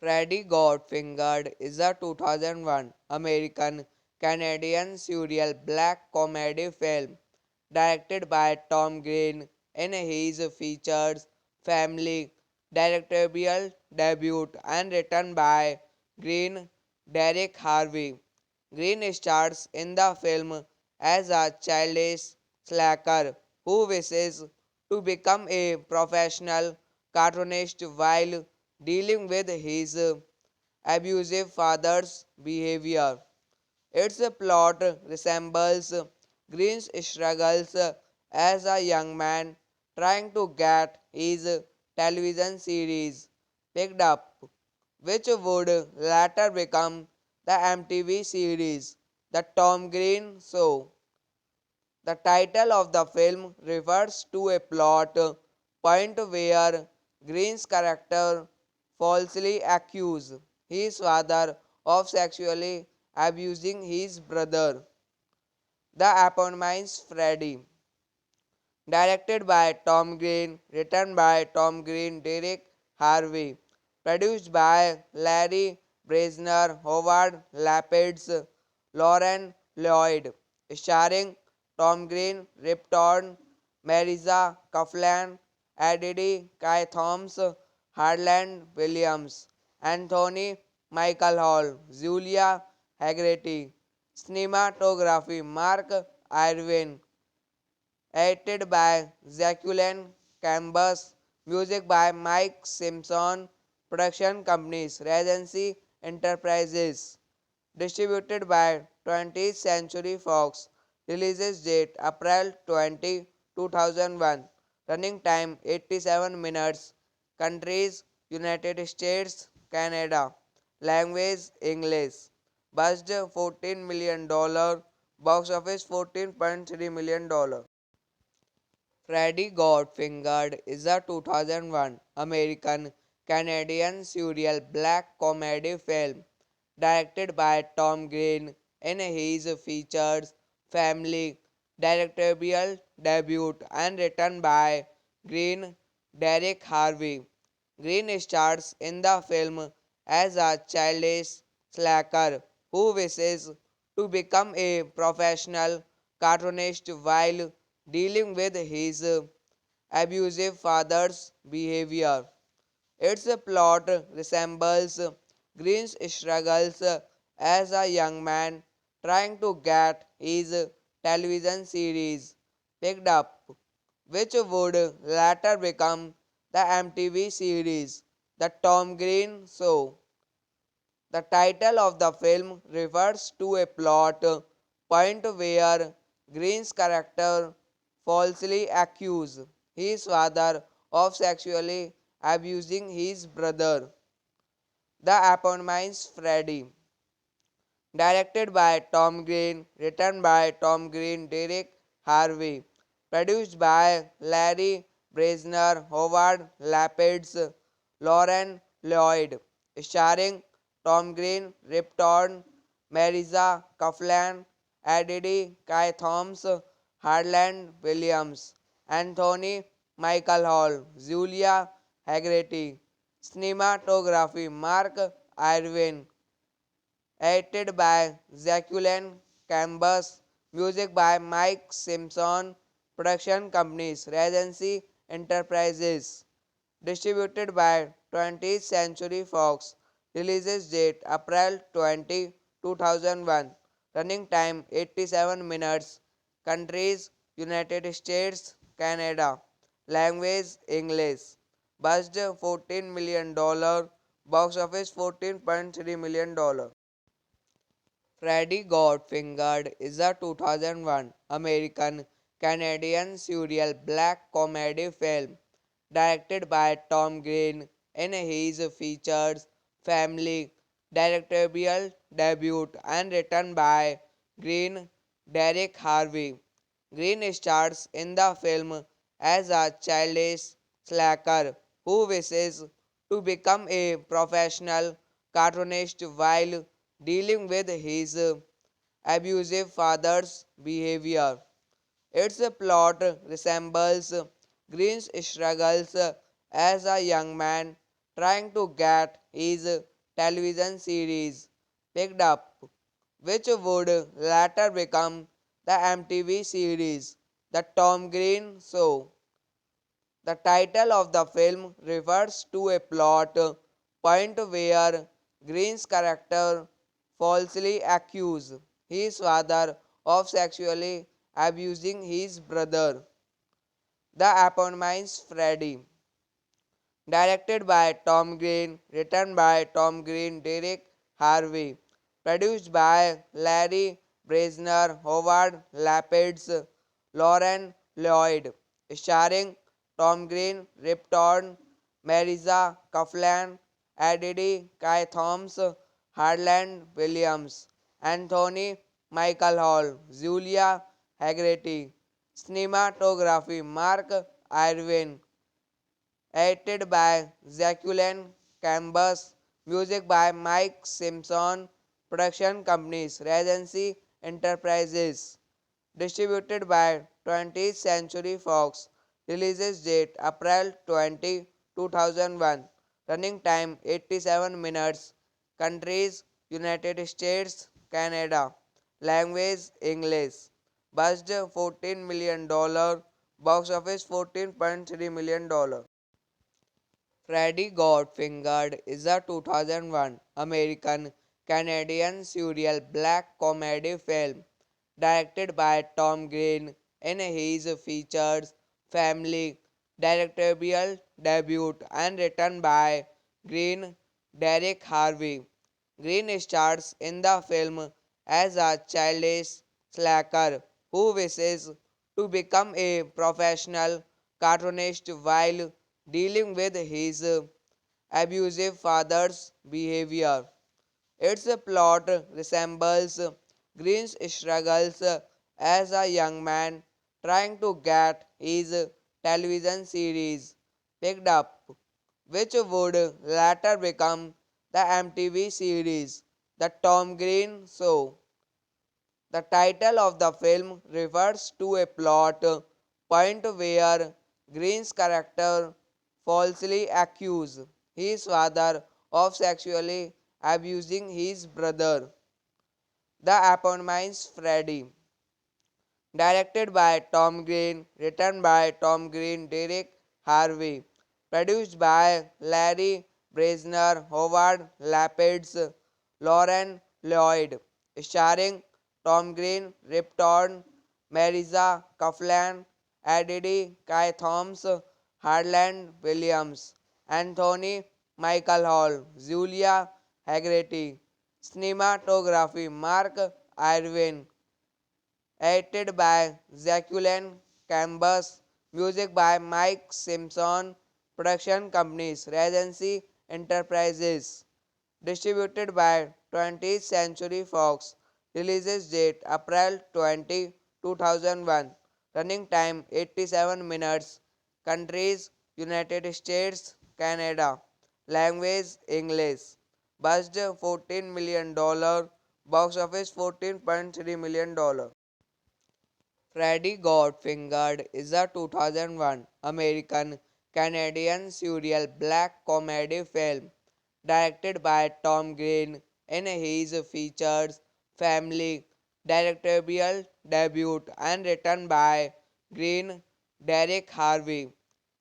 Freddy Got Fingered is a 2001 American Canadian surreal black comedy film directed by Tom Green in his features Family directorial debut and written by Green Derek Harvey. Green stars in the film as a childish slacker who wishes to become a professional cartoonist while dealing with his abusive father's behavior. Its plot resembles Green's struggles as a young man trying to get his television series picked up, which would later become the MTV series The Tom Green Show. The title of the film refers to a plot point where Green's character falsely accuses his father of sexually abusing his brother. The eponymous Freddy, directed by Tom Green, written by Tom Green, Derek Harvey, produced by Larry Bresner, Howard Lapidus, Lauren Lloyd, starring Tom Green, Rip Torn, Marisa Coughlan, Eddie Kai Thomas, Harland Williams, Anthony Michael Hall, Julia Haggerty, cinematography Mark Irwin, edited by Jacqueline Cambus, music by Mike Simpson, production companies Regency Enterprises, distributed by 20th Century Fox, releases date April 20, 2001, running time 87 minutes, countries United States, Canada, language English, budget $14 million, box office $14.3 million. Freddy Got Fingered is a 2001 American Canadian surreal black comedy film directed by Tom Green in his features Family directorial debut and written by Green Derek Harvey. Green stars in the film as a childish slacker who wishes to become a professional cartoonist while dealing with his abusive father's behavior. Its plot resembles Green's struggles as a young man trying to get his television series picked up, which would later become the MTV series The Tom Green Show. The title of the film refers to a plot point where Green's character falsely accused his father of sexually abusing his brother. The eponymous Freddy. Directed by Tom Green, written by Tom Green, Derek Harvey, produced by Larry Bresner, Howard Lapidus, Lauren Lloyd, starring Tom Green, Rip Torn, Marisa Coughlan, Eddie Kai Thomas, Harland Williams, Anthony Michael Hall, Julia Haggerty, cinematography Mark Irwin, edited by Jacqueline Cambus, music by Mike Simpson, production companies Regency Enterprises, distributed by 20th Century Fox, releases date April 20, 2001, running time 87 minutes, countries United States, Canada, language English, budget $14 million, box office $14.3 million. Freddy Got Fingered is a 2001 American Canadian surreal black comedy film directed by Tom Green in his features Family directorial debut and written by Green Derek Harvey. Green stars in the film as a childish slacker who wishes to become a professional cartoonist while dealing with his abusive father's behavior. Its plot resembles Green's struggles as a young man trying to get his television series picked up, which would later become the MTV series The Tom Green Show. The title of the film refers to a plot point where Green's character falsely accused his father of sexually abusing his brother. The eponymous Freddy. Directed by Tom Green, written by Tom Green, Derek Harvey, produced by Larry Bresner, Howard Lapidus, Lauren Lloyd, starring Tom Green, Rip Torn, Marisa Coughlan, Eddie Kai Thomas, Harland Williams, Anthony Michael Hall, Julia Haggerty, cinematography Mark Irwin, edited by Jacqueline Cambus, music by Mike Simpson, production companies Regency Enterprises, distributed by 20th Century Fox, releases date April 20, 2001, running time 87 minutes, countries United States, Canada, language English, budget $14 million, box office $14.3 million. Freddy Got Fingered is a 2001 American Canadian surreal black comedy film directed by Tom Green in his features Family directorial debut and written by Green Derek Harvey. Green stars in the film as a childish slacker who wishes to become a professional cartoonist while dealing with his abusive father's behavior. Its plot resembles Green's struggles as a young man trying to get his television series picked up, which would later become the MTV series The Tom Green Show. The title of the film refers to a plot point where Green's character falsely accused his father of sexually abusing his brother. The eponymous Freddy. Directed by Tom Green, written by Tom Green, Derek Harvey, produced by Larry Bresner, Howard Lapidus, Lauren Lloyd, starring Tom Green, Rip Torn, Marisa Coughlan, Eddie Kai Thomas, Harland Williams, Anthony Michael Hall, Julia Haggerty. Cinematography Mark Irwin, edited by Jacqueline Cambus, music by Mike Simpson, production companies Regency Enterprises, distributed by 20th Century Fox, releases date April 20, 2001, running time 87 minutes, countries United States, Canada, language English, budget $14 million, box office $14.3 million. Freddy Got Fingered is a 2001 American Canadian surreal black comedy film directed by Tom Green in his features family directorial debut and written by Green Derek Harvey.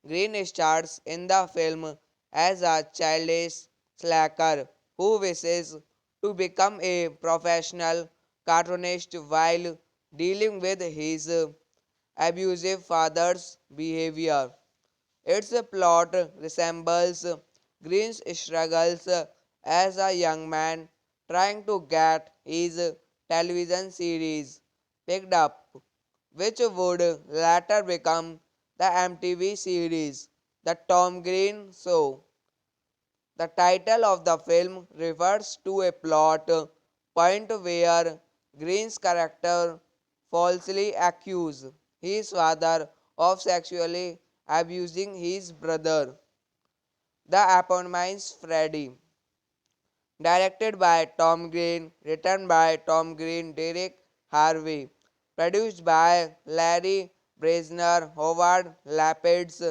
Green stars in the film as a childish slacker who wishes to become a professional cartoonist while dealing with his abusive father's behavior. Its plot resembles Green's struggles as a young man trying to get his television series picked up, which would later become the MTV series The Tom Green Show. The title of the film refers to a plot point where Green's character falsely accuses his father of sexually abusing his brother. The eponymous Freddy, directed by Tom Green, written by Tom Green, Derek Harvey, produced by Larry Bresner, Howard Lapids,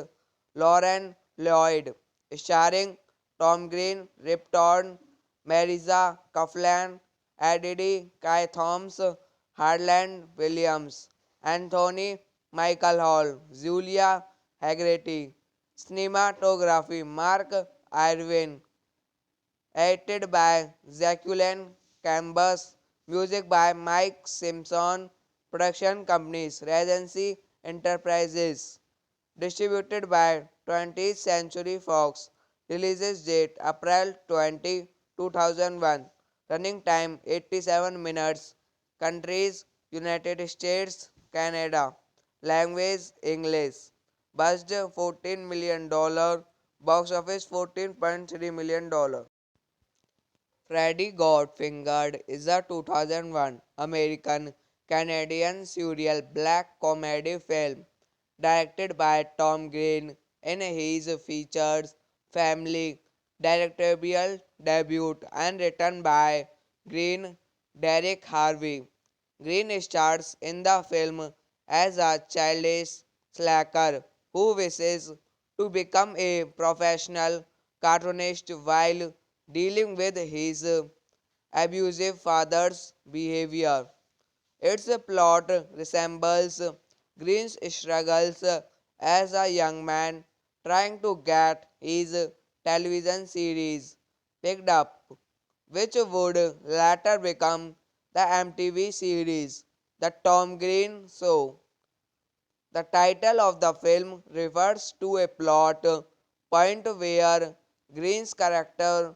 Lauren Lloyd, starring Tom Green, Rip Torn, Marisa Coughlan, Eddie Kai Thomas, Harland Williams, Anthony Michael Hall, Julia Haggerty. Cinematography Mark Irwin, edited by Jacqueline Cambus, music by Mike Simpson, production companies Regency Enterprises, distributed by 20th Century Fox, releases date April 20, 2001, running time 87 minutes, countries United States, Canada, language English, budget $14 million, box office $14.3 million. Freddy Got Fingered is a 2001 American Canadian surreal black comedy film directed by Tom Green in his features family directorial debut and written by Green Derek Harvey. Green stars in the film as a childish slacker who wishes to become a professional cartoonist while dealing with his abusive father's behavior. Its plot resembles Green's struggles as a young man trying to get his television series picked up, which would later become the MTV series The Tom Green Show. The title of the film refers to a plot point where Green's character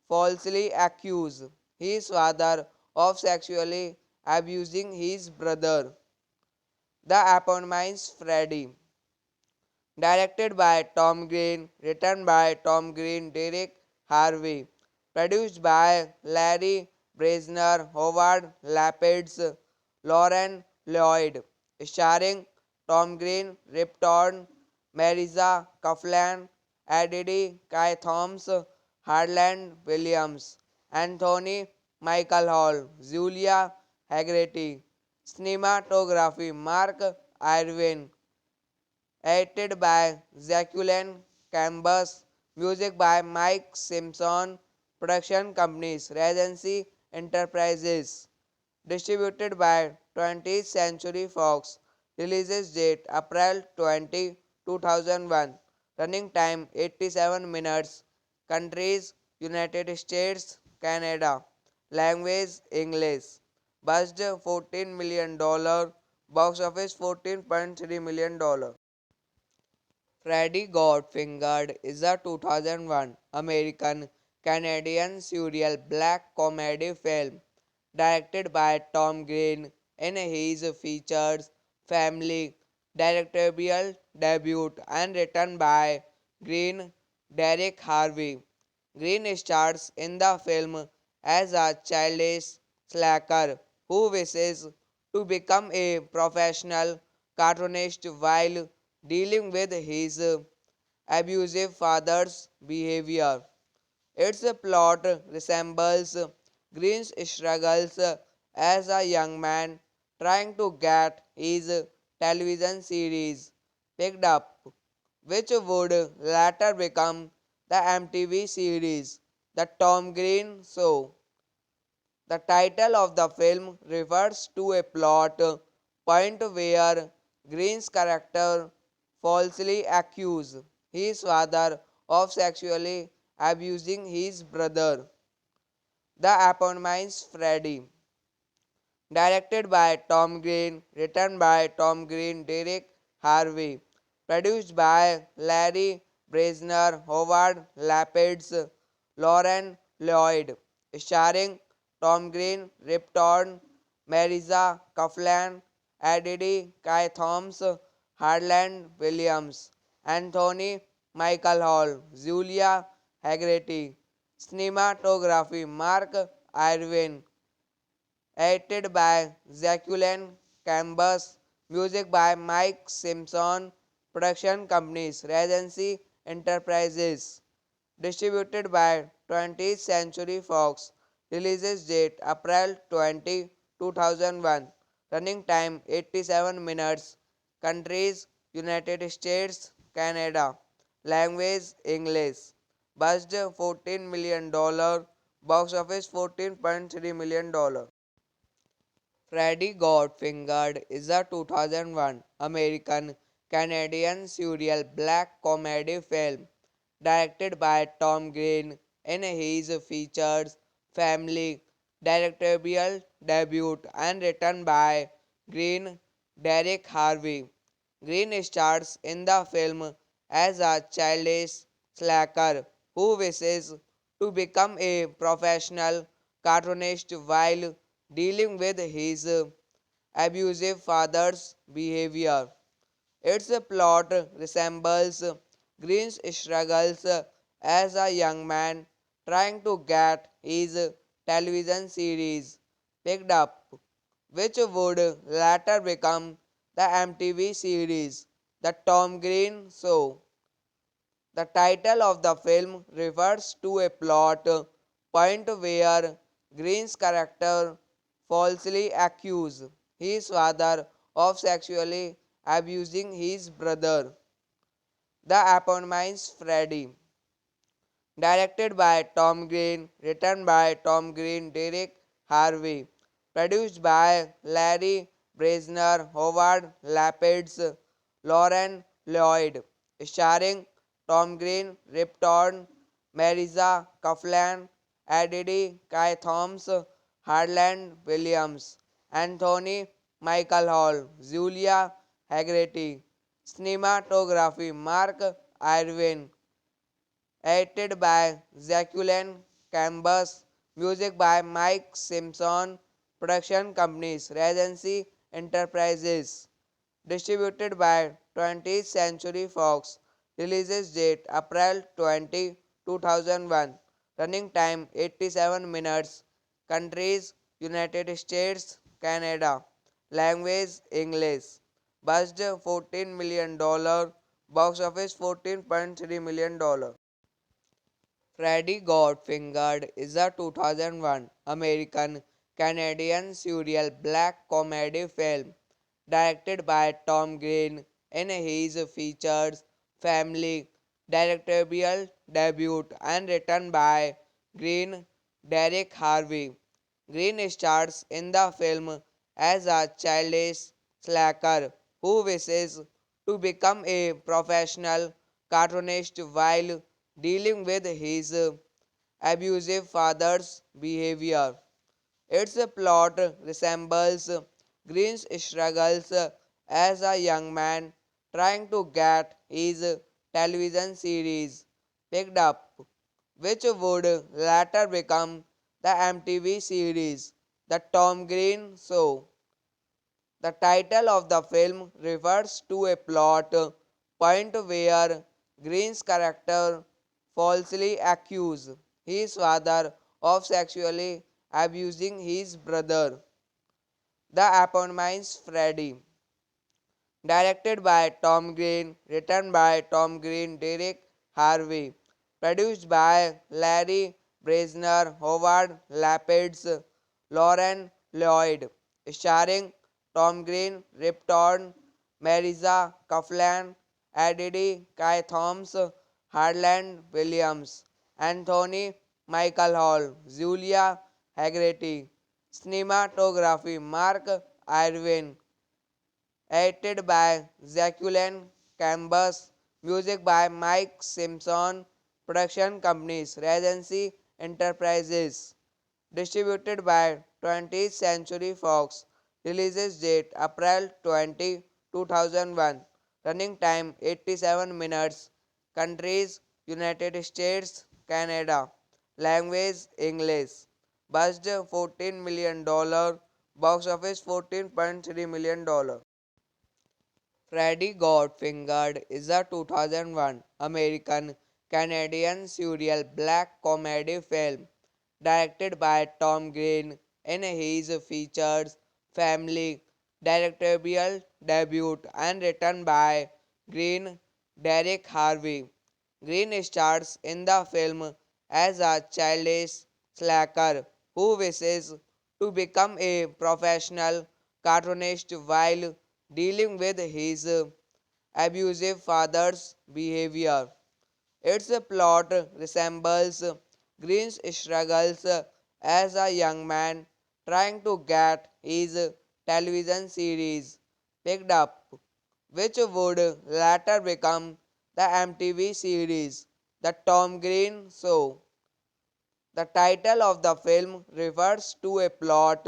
falsely accuses his father of sexually abusing his brother. The eponymous Freddy, directed by Tom Green, written by Tom Green, Derek Harvey, produced by Larry Bresner, Howard Lapids, Lauren Lloyd, starring Tom Green, Rip Torn, Marisa Coughlan, Eddie Kai Thomas, Harland Williams, Anthony Michael Hall, Julia Haggerty. Cinematography Mark Irwin, edited by Jacqueline Cambus, music by Mike Simpson, production companies Regency Enterprises, distributed by 20th Century Fox, releases date April 20, 2001, running time 87 minutes, countries United States, Canada, Language English. Budget $14 million. Box office $14.3 million. Freddy Got Fingered is a 2001 American Canadian surreal black comedy film directed by Tom Green in his features family directorial debut and written by Green Derek Harvey. Green stars in the film as a childish slacker who wishes to become a professional cartoonist while dealing with his abusive father's behavior. Its plot resembles Green's struggles as a young man trying to get his television series picked up, which would later become the MTV series The Tom Green Show. The title of the film refers to a plot point where Green's character falsely accuses his father of sexually abusing his brother. The eponymous Freddy. Directed by Tom Green, written by Tom Green, Derek Harvey, produced by Larry Bresner, Howard Lapids, Lauren Lloyd, starring Tom Green, Rip Torn, Marisa Coughlan, Eddie Kai Thomas, Harland Williams, Anthony Michael Hall, Julia Haggerty, cinematography Mark Irwin, edited by Jacqueline Cambus, music by Mike Simpson, production companies Regency Enterprises, distributed by 20th Century Fox, releases date April 20, 2001, running time 87 minutes, countries United States, Canada, language English, budget $14 million, box office $14.3 million. Freddy Got Fingered is a 2001 American Canadian surreal black comedy film directed by Tom Green in his features family directorial debut and written by Green Derek Harvey. Green stars in the film as a childish slacker who wishes to become a professional cartoonist while dealing with his abusive father's behavior. Its plot resembles Green's struggles as a young man trying to get his television series picked up, which would later become the MTV series The Tom Green Show. The title of the film refers to a plot point where Green's character falsely accuses his father of sexually abusing his brother. The eponymous Freddy. Directed by Tom Green, written by Tom Green, Derek Harvey, produced by Larry Bresner, Howard Lapids, Lauren Lloyd, starring Tom Green, Rip Torn, Marisa Coughlan, Eddie Kai Thomas, Harland Williams, Anthony Michael Hall, Julia Haggerty, cinematography Mark Irwin, edited by Jacqueline Cambus, music by Mike Simpson, production companies Regency Enterprises, distributed by 20th Century Fox, releases date April 20, 2001, running time 87 minutes, countries United States, Canada, language English, budget $14 million, box office $14.3 million. Freddy Got Fingered is a 2001 American Canadian surreal black comedy film directed by Tom Green in his features family directorial debut and written by Green Derek Harvey. Green stars in the film as a childish slacker who wishes to become a professional cartoonist while dealing with his abusive father's behavior. Its plot resembles Green's struggles as a young man trying to get his television series picked up, which would later become the MTV series The Tom Green Show. The title of the film refers to a plot point where Green's character falsely accuses his father of sexually abusing his brother. The eponymous Freddy. Directed by Tom Green, written by Tom Green, Derek Harvey, produced by Larry Bresner, Howard Lapids, Lauren Lloyd, starring Tom Green, Rip Torn, Marisa Coughlan, Eddie Kai Thomas, Harland Williams, Anthony Michael Hall, Julia Haggerty, cinematography Mark Irwin, edited by Jacqueline Cambus, music by Mike Simpson, production companies Regency Enterprises, distributed by 20th Century Fox, releases date April 20, 2001, running time 87 minutes, countries United States, Canada, language English, budget $14 million, box office $14.3 million. Freddy Got Fingered is a 2001 American Canadian surreal black comedy film directed by Tom Green in his features Family directorial debut and written by Green Derek Harvey. Green stars in the film as a childish slacker who wishes to become a professional cartoonist while dealing with his abusive father's behavior. Its plot resembles Green's struggles as a young man trying to get his television series picked up, which would later become the MTV series The Tom Green Show. The title of the film refers to a plot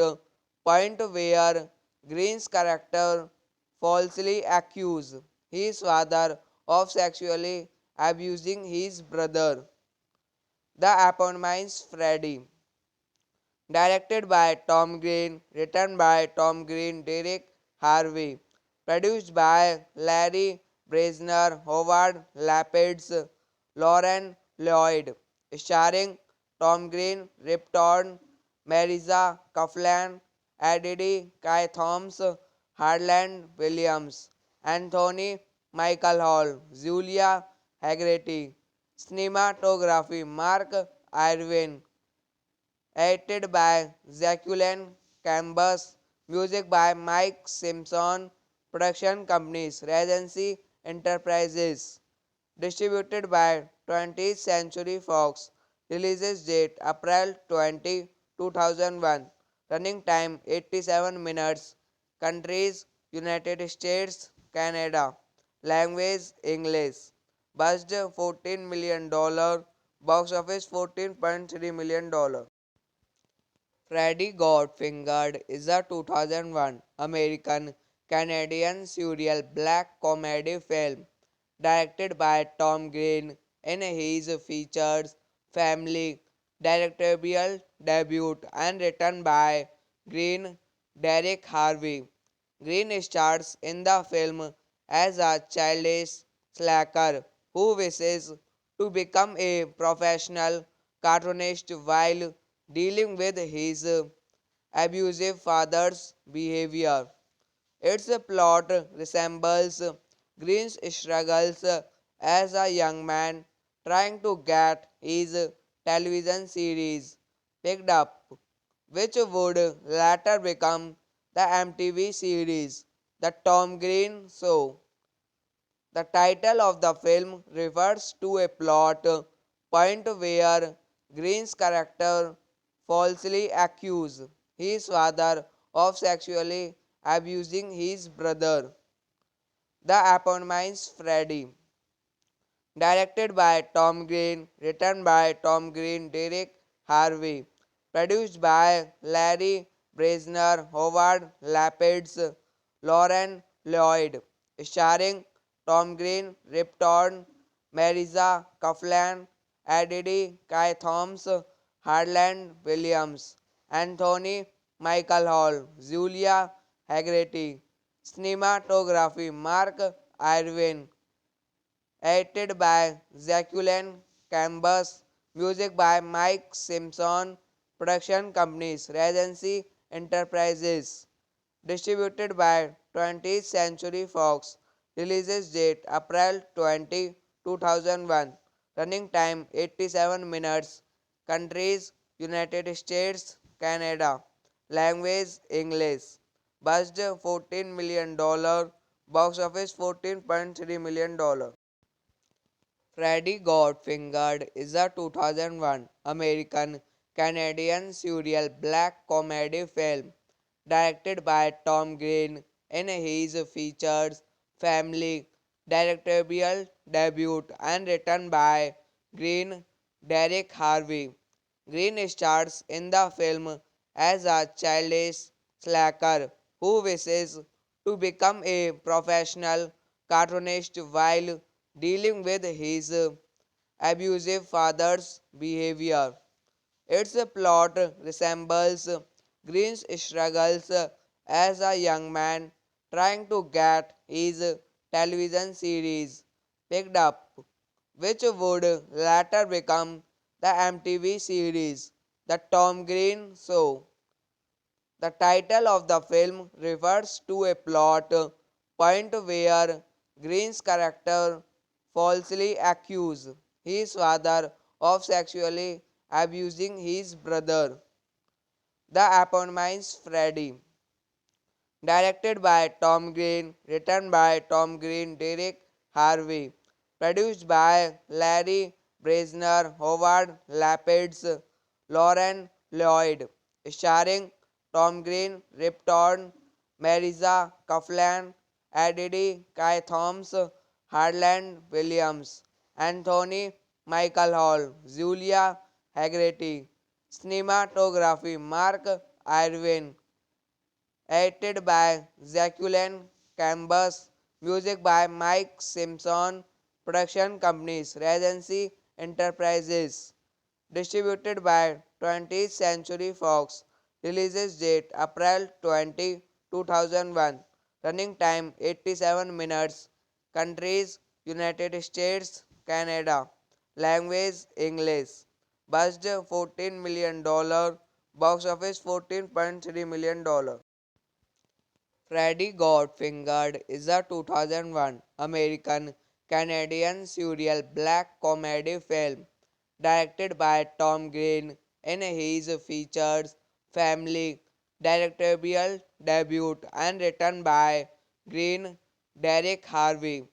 point where Green's character falsely accuses his father of sexually abusing his brother. The eponymous Freddy. Directed by Tom Green, written by Tom Green, Derek Harvey, produced by Larry Bresner, Howard Lapids, Lauren Lloyd, starring Tom Green, Rip Torn, Marisa Coughlan, Eddie Kai Thomas, Harland Williams, Anthony Michael Hall, Julia Haggerty, cinematography Mark Irwin, edited by Jacqueline Cambus, music by Mike Simpson, production companies Regency Enterprises, distributed by 20th Century Fox, releases date April 20, 2001, running time 87 minutes, countries United States, Canada, language English, budget $14 million, box office $14.3 million. Freddy Got Fingered is a 2001 American Canadian surreal black comedy film directed by Tom Green in his features Family directorial debut and written by Green Derek Harvey. Green stars in the film as a childish slacker who wishes to become a professional cartoonist while dealing with his abusive father's behavior. Its plot resembles Green's struggles as a young man trying to get his television series picked up, which would later become the MTV series The Tom Green Show. The title of the film refers to a plot point where Green's character falsely accuses his father of sexually abusing his brother. The eponymous Freddy. Directed by Tom Green, written by Tom Green, Derek Harvey, Produced by Larry Bresner, Howard Lapids, Lauren Lloyd. Starring Tom Green, Rip Torn, Marisa Coughlan, Eddie Kai Thoms, Harland Williams, Anthony Michael Hall, Julia Haggerty. Cinematography Mark Irwin, edited by Jacqueline Cambus, music by Mike Simpson, production companies Regency Enterprises, distributed by 20th Century Fox, releases date April 20, 2001, running time 87 minutes, countries United States, Canada, language English, budget $14 million, box office $14.3 million. Freddy Got Fingered is a 2001 American Canadian surreal black comedy film directed by Tom Green in his features family directorial debut and written by Green Derek Harvey. Green stars in the film as a childish slacker who wishes to become a professional cartoonist while dealing with his abusive father's behavior. Its plot resembles Green's struggles as a young man trying to get his television series picked up, which would later become the MTV series The Tom Green Show. The title of the film refers to a plot point where Green's character falsely accuses his father of sexually abusing his brother. The eponymous Freddy, directed by Tom Green, written by Tom Green, Derek Harvey, produced by Larry Bresner, Howard Lapids, Lauren Lloyd, starring Tom Green, Rip Torn, Marisa Coughlan, Eddie Kai Thoms, Harland Williams, Anthony Michael Hall, Julia Haggerty. Cinematography Mark Irwin, edited by Jacqueline Cambus, music by Mike Simpson, production companies Regency Enterprises, distributed by 20th Century Fox, releases date April 20, 2001, running time 87 minutes, countries United States, Canada, language English, budget $14 million, box office $14.3 million. Freddy Got Fingered is a 2001 American Canadian surreal black comedy film directed by Tom Green in his features family directorial debut and written by Green Derek Harvey.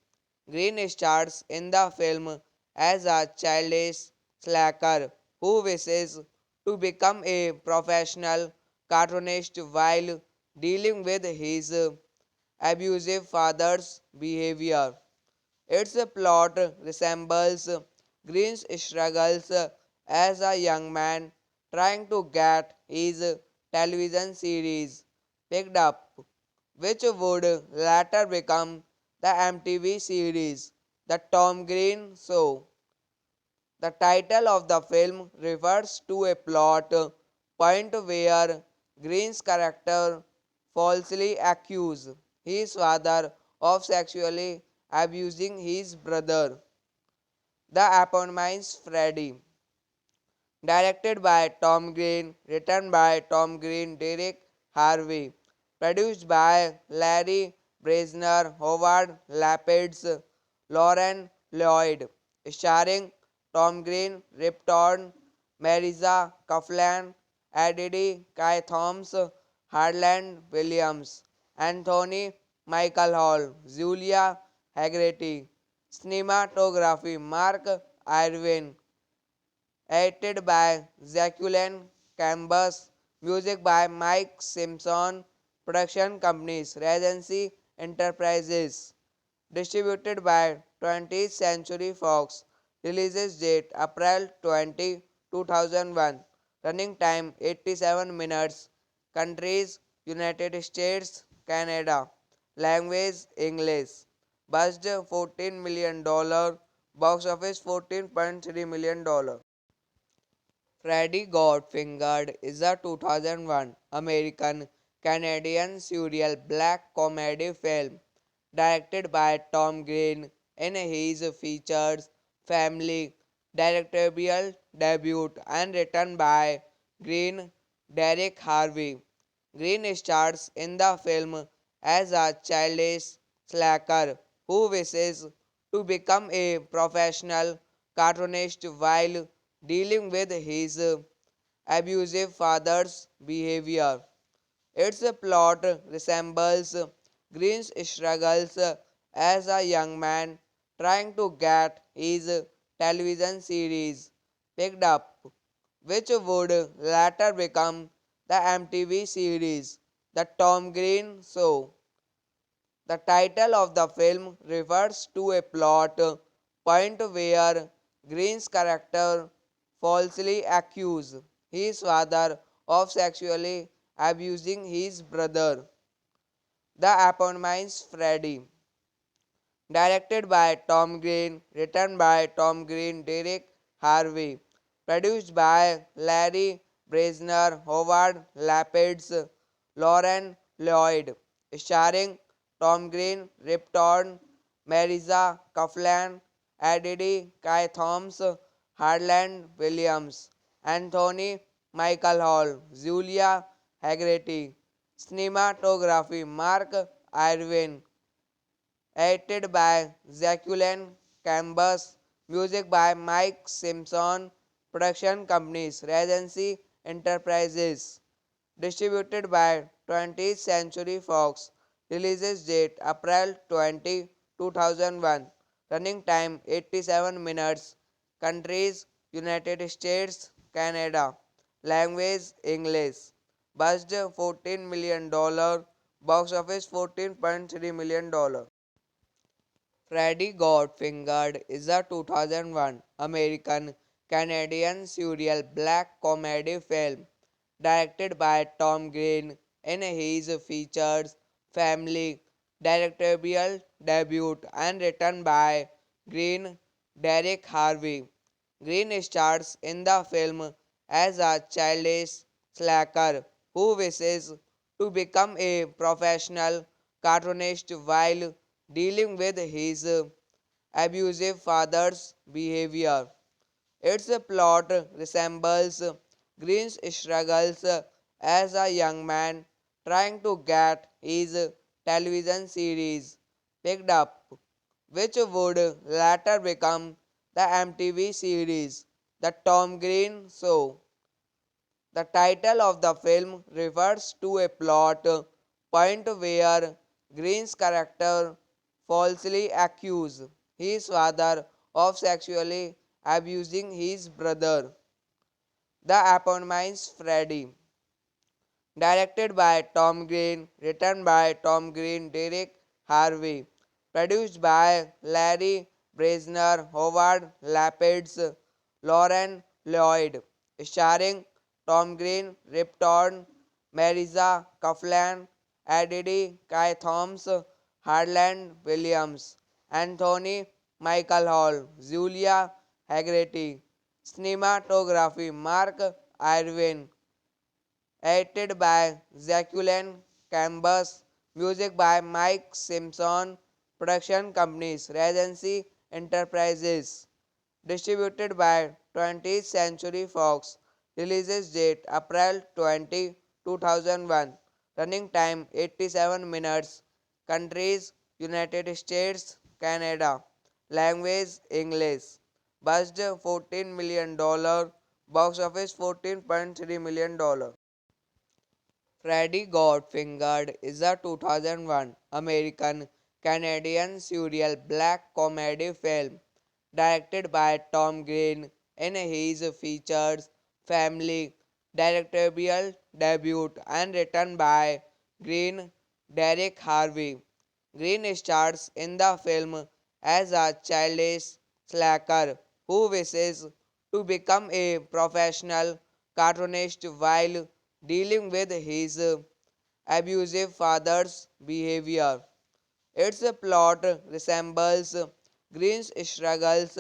Green stars in the film as a childish slacker who wishes to become a professional cartoonist while dealing with his abusive father's behavior. Its plot resembles Green's struggles as a young man trying to get his television series picked up, which would later become the MTV series The Tom Green Show. The title of the film refers to a plot point where Green's character falsely accuses his father of sexually abusing his brother. The eponymous Freddy, directed by Tom Green, written by Tom Green, Derek Harvey, produced by Larry Bresner, Howard Lapids, Lauren Lloyd, starring Tom Green, Rip Torn, Marisa Coughlan, Eddie Kai Thoms, Harland Williams, Anthony Michael Hall, Julia Haggerty. Cinematography Mark Irwin, edited by Jacqueline Cambus, music by Mike Simpson, production companies Regency Enterprises, distributed by 20th Century Fox, releases date April 20, 2001, Running time 87 minutes. Countries United States, Canada. Language English. Budget $14 million. Box office $14.3 million. Freddy Got Fingered is a 2001 American Canadian surreal black comedy film directed by Tom Green in his features family directorial debut and written by Green Derek Harvey. Green stars in the film as a childish slacker who wishes to become a professional cartoonist while dealing with his abusive father's behavior. Its plot resembles Green's struggles as a young man trying to get his television series picked up, which would later become the MTV series The Tom Green Show. The title of the film refers to a plot point where Green's character falsely accuses his father of sexually abusing his brother. The eponymous Freddy. Directed by Tom Green, written by Tom Green, Derek Harvey, produced by Larry Bresner, Howard Lapidus, Lauren Lloyd, starring Tom Green, Rip Torn, Marisa Coughlan, Eddie Kai Thomas, Harland Williams, Anthony Michael Hall, Julia Haggerty, cinematography Mark Irwin, edited by Jacqueline Cambus, music by Mike Simpson, production companies Regency Enterprises, distributed by 20th Century Fox, releases date April 20, 2001, running time 87 minutes, countries United States, Canada, language English, budget $14 million, box office $14.3 million. Freddy Got Fingered is a 2001 American Canadian surreal black comedy film directed by Tom Green in his features family directorial debut and written by Green Derek Harvey. Green stars in the film as a childish slacker who wishes to become a professional cartoonist while dealing with his abusive father's behavior. Its plot resembles Green's struggles as a young man trying to get his television series picked up, which would later become the MTV series The Tom Green Show. The title of the film refers to a plot point where Green's character falsely accuses his father of sexually abusing his brother. The eponymous Freddy. Directed by Tom Green, written by Tom Green, Derek Harvey, produced by Larry Bresner, Howard Lapidus, Lauren Lloyd, starring Tom Green, Rip Torn, Marisa Coughlan, Eddie Kai Thomas, Harland Williams, Anthony Michael Hall, Julia Haggerty, cinematography Mark Irwin, edited by Jacqueline Cambus, music by Mike Simpson, production companies Regency Enterprises, distributed by 20th Century Fox, releases date April 20, 2001, running time 87 minutes, countries United States, Canada, language English, budget $14 million, box office $14.3 million. Freddy Got Fingered is a 2001 American Canadian surreal black comedy film directed by Tom Green in his features family directorial debut and written by Green Derek Harvey. Green stars in the film as a childish slacker who wishes to become a professional cartoonist while dealing with his abusive father's behavior. Its plot resembles Green's struggles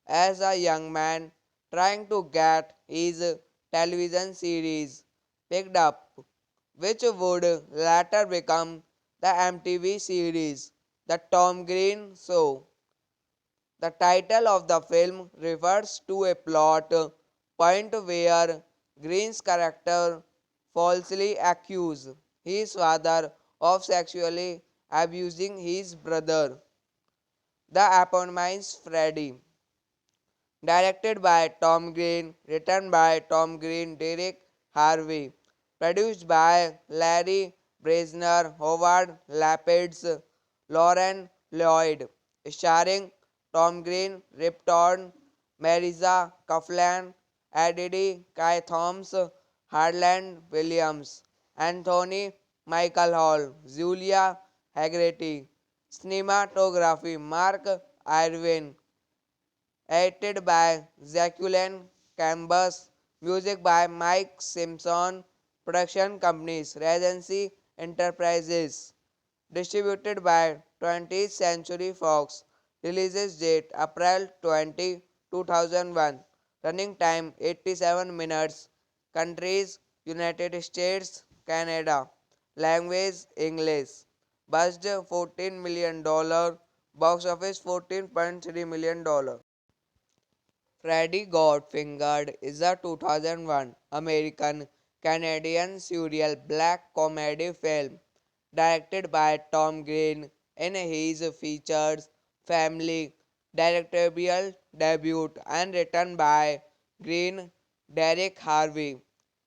as a young man trying to get his television series picked up, which would later become the MTV series The Tom Green Show. The title of the film refers to a plot point where Green's character falsely accuses his father of sexually abusing his brother. The Eponymous Freddy, directed by Tom Green, written by Tom Green, Derek Harvey, produced by Larry Bresner, Howard Lapidus, Lauren Lloyd, starring Tom Green, Rip Torn, Marisa Coughlan, Eddie Kai Thomas, Harland Williams, Anthony Michael Hall, Julia Haggerty, cinematography Mark Irwin, edited by Jacqueline Cambus, music by Mike Simpson, production companies Regency Enterprises, distributed by 20th Century Fox, releases date April 20, 2001, running time 87 minutes, countries United States, Canada, language English, budget $14 million, box office $14.3 million. Freddy Got Fingered is a 2001 American Canadian surreal black comedy film directed by Tom Green in his features Family directorial debut and written by Green Derek Harvey.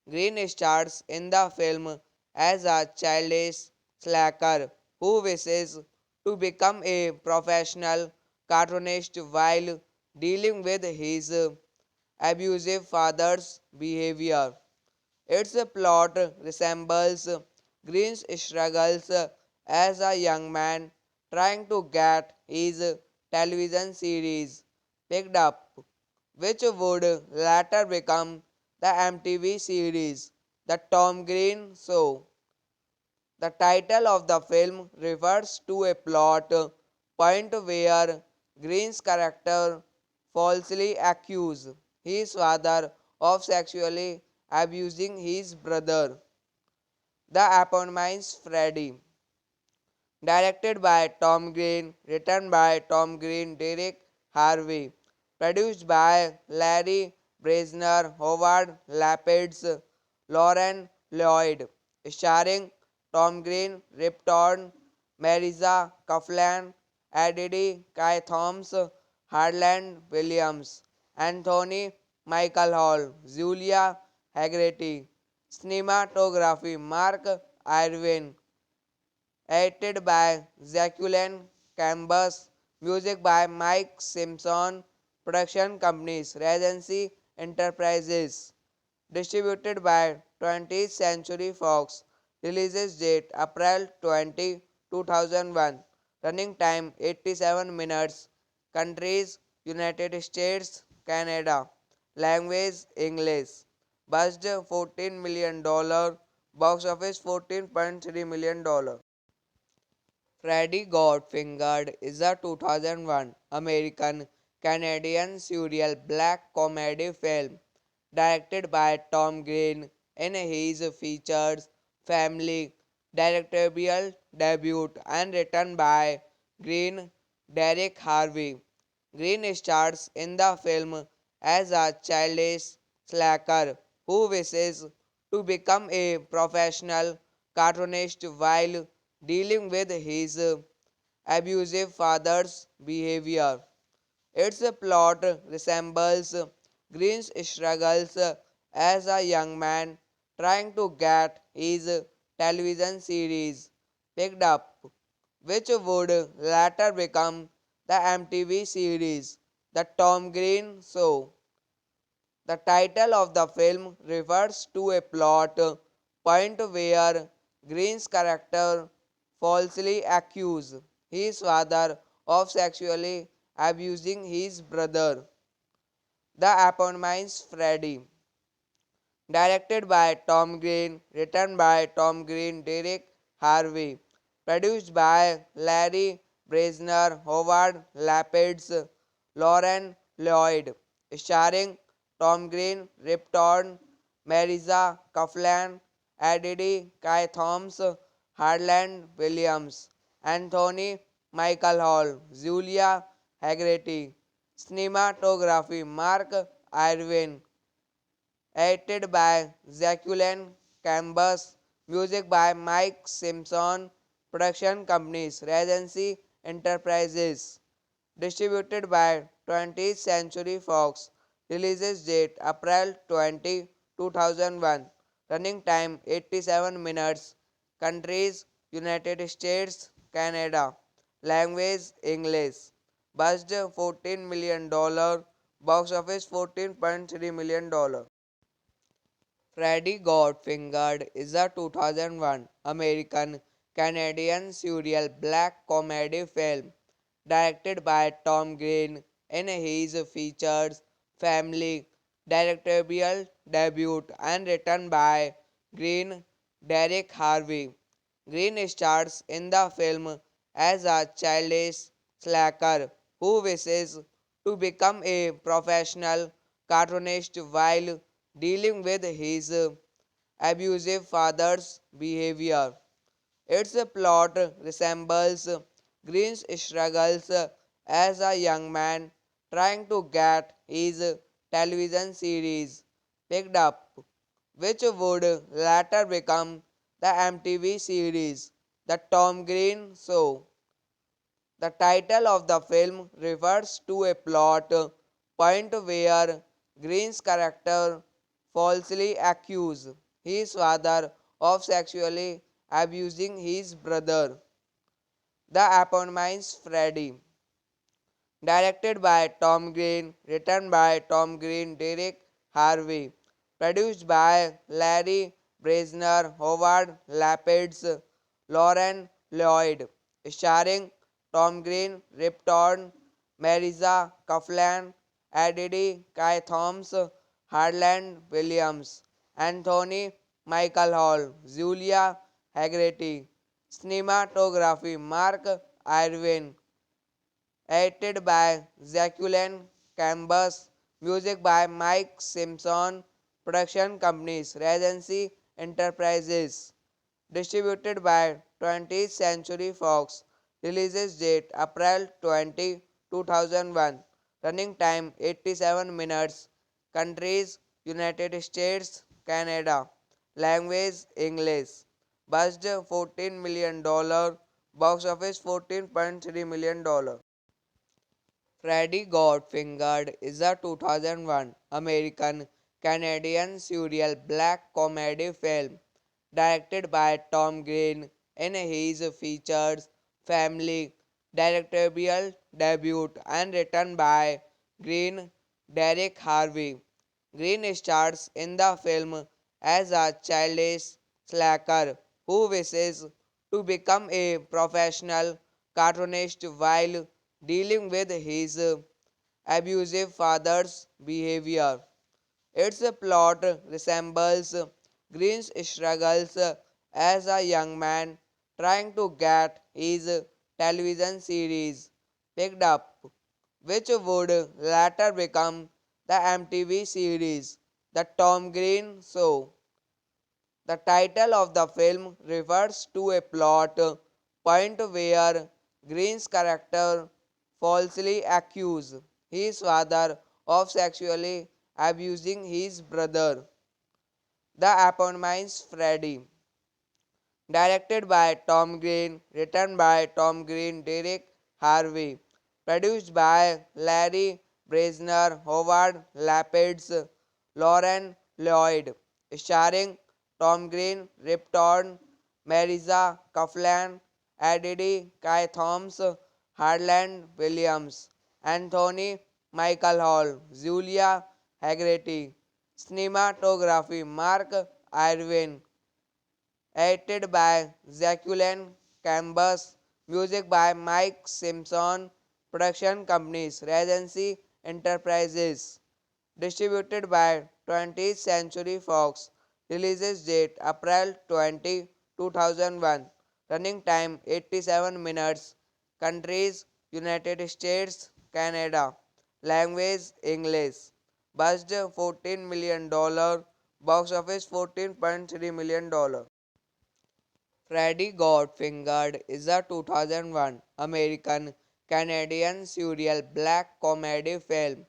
Green stars in the film as a childish slacker who wishes to become a professional cartoonist while dealing with his abusive father's behavior. Its plot resembles Green's struggles as a young man trying to get his television series picked up, which would later become the MTV series The Tom Green Show. The title of the film refers to a plot point where Green's character falsely accuses his father of sexually abusing his brother. The Eponymous Freddy, directed by Tom Green, written by Tom Green, Derek Harvey, produced by Larry Bresner, Howard Lapidus, Lauren Lloyd, starring Tom Green, Rip Torn, Marisa Coughlan, Eddie Kai Thomas, Harland Williams, Anthony Michael Hall, Julia Haggerty, cinematography Mark Irwin, edited by Jacqueline Cambus, music by Mike Simpson, production companies Regency Enterprises, distributed by 20th Century Fox, releases date April 20, 2001, running time 87 minutes, countries United States, Canada, language English, budget $14 million, box office $14.3 million. Freddy Got Fingered is a 2001 American Canadian surreal black comedy film directed by Tom Green in his features Family directorial debut and written by Green Derek Harvey. Green stars in the film as a childish slacker who wishes to become a professional cartoonist while dealing with his abusive father's behavior. Its plot resembles Green's struggles as a young man trying to get his television series picked up, which would later become the MTV series The Tom Green Show. The title of the film refers to a plot point where Green's character falsely accuses his father of sexually abusing his brother. The Eponymous Freddy, Directed by Tom Green, written by Tom Green, Derek Harvey, produced by Larry Bresner, Howard Lapidus, Lauren Lloyd, starring Tom Green, Rip Torn, Marisa Coughlan, Eddie Kai Thomas, Harland Williams, Anthony Michael Hall, Julia Haggerty, cinematography Mark Irwin, edited by Jacqueline Cambus, music by Mike Simpson, production companies Regency Enterprises, distributed by 20th Century Fox, releases date April 20, 2001, running time 87 minutes, countries United States, Canada, language English, budget $14 million, box office $14.3 million. Freddy Got Fingered is a 2001 American Canadian surreal black comedy film directed by Tom Green in his features Family directorial debut and written by Green Derek Harvey. Green stars in the film as a childish slacker who wishes to become a professional cartoonist while dealing with his abusive father's behavior. Its plot resembles Green's struggles as a young man trying to get his television series picked up, which would later become the MTV series The Tom Green Show. The title of the film refers to a plot point where Green's character falsely accuses his father of sexually abusing his brother. The eponymous Freddy, directed by Tom Green, written by Tom Green, Derek Harvey, produced by Larry Bresner, Howard Lapidus, Lauren Lloyd, starring Tom Green, Rip Torn, Marisa Coughlan, Eddie Kai Thomas, Harland Williams, Anthony Michael Hall, Julia Haggerty, cinematography Mark Irwin, edited by Jacqueline Cambus, music by Mike Simpson, production companies Regency Enterprises, distributed by 20th Century Fox, releases date April 20, 2001, running time 87 minutes, countries United States, Canada, language English, budget $14 million, box office $14.3 million. Freddy Got Fingered is a 2001 American Canadian surreal black comedy film directed by Tom Green in his features Family directorial debut and written by Green Derek Harvey. Green stars in the film as a childish slacker who wishes to become a professional cartoonist while dealing with his abusive father's behavior. Its plot resembles Green's struggles as a young man trying to get his television series picked up, which would later become the MTV series The Tom Green Show. The title of the film refers to a plot point where Green's character falsely accuses his father of sexually abusing his brother. The eponymous Freddy, directed by Tom Green, written by Tom Green, Derek Harvey, produced by Larry Bresner, Howard Lapidus, Lauren Lloyd, starring Tom Green, Rip Torn, Marisa Coughlan, Eddie Kai Thomas, Harland Williams, Anthony Michael Hall, Julia Haggerty, cinematography Mark Irwin, edited by Jacqueline Cambus, music by Mike Simpson, production companies Regency Enterprises, Distributed by 20th Century Fox. Releases date April 20, 2001. Running time 87 minutes. Countries United States, Canada. Language English. Budget $14 million. Box office $14.3 million. Freddy Got Fingered is a 2001 American Canadian surreal black comedy film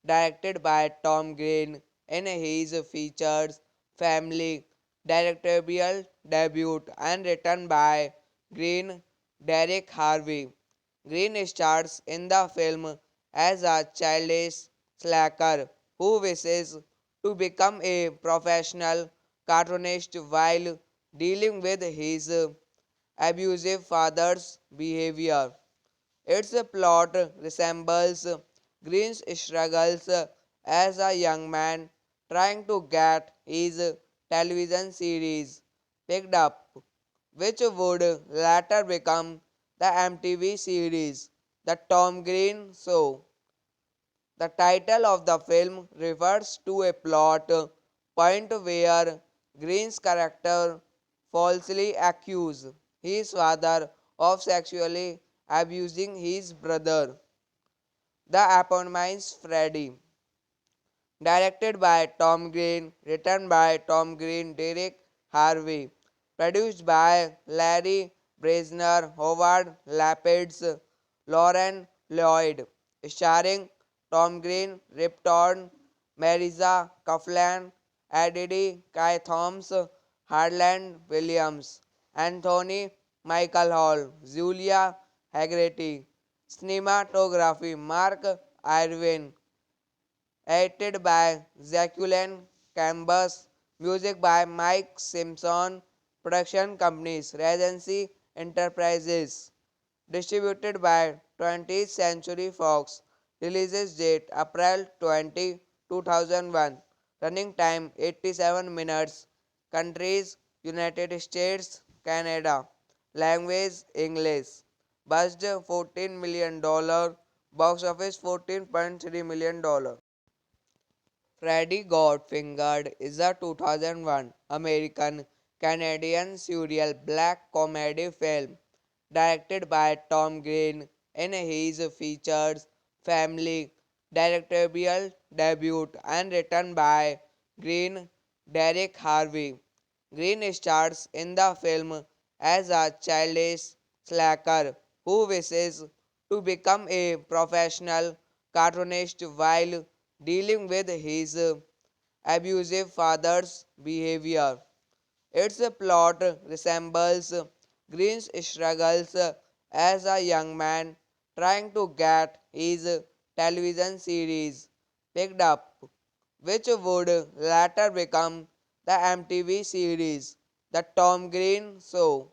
directed by Tom Green in his features Family directorial debut and written by Green Derek Harvey. Green stars in the film as a childish slacker who wishes to become a professional cartoonist while dealing with his abusive father's behavior. Its plot resembles Green's struggles as a young man trying to get his television series picked up, which would later become the MTV series The Tom Green Show. The title of the film refers to a plot point where Green's character falsely accuses his father of sexually abusing his brother. The eponymous Freddy. Directed by Tom Green, written by Tom Green, Derek Harvey, produced by Larry Bresner, Howard Lapidus, Lauren Lloyd, starring Tom Green, Rip Torn, Marisa Coughlan, Eddie Kai Thomas, Harland Williams, Anthony Michael Hall, Julia Haggerty, cinematography Mark Irwin, edited by Jacqueline Cambus, music by Mike Simpson, production companies Regency Enterprises, distributed by 20th Century Fox, releases date April 20, 2001, running time 87 minutes, countries United States, Canada, language English, budget $14 million, box office $14.3 million. Freddy Got Fingered is a 2001 American Canadian surreal black comedy film directed by Tom Green in his features Family directorial debut and written by Green Derek Harvey. Green stars in the film as a childish slacker who wishes to become a professional cartoonist while dealing with his abusive father's behavior. Its plot resembles Green's struggles as a young man trying to get his television series picked up, which would later become the MTV series The Tom Green Show.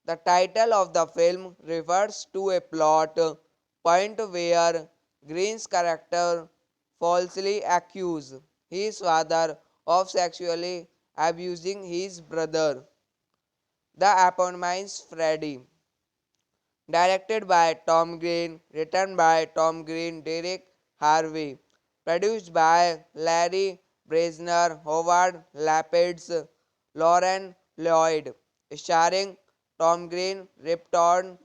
The title of the film refers to a plot point where Green's character falsely accuses his father of sexually abusing his brother. The eponymous Freddy. Directed by Tom Green, written by Tom Green, Derek Harvey, produced by Larry Bresner, Howard Lapidus, Lauren Lloyd, starring Tom Green, Rip Torn,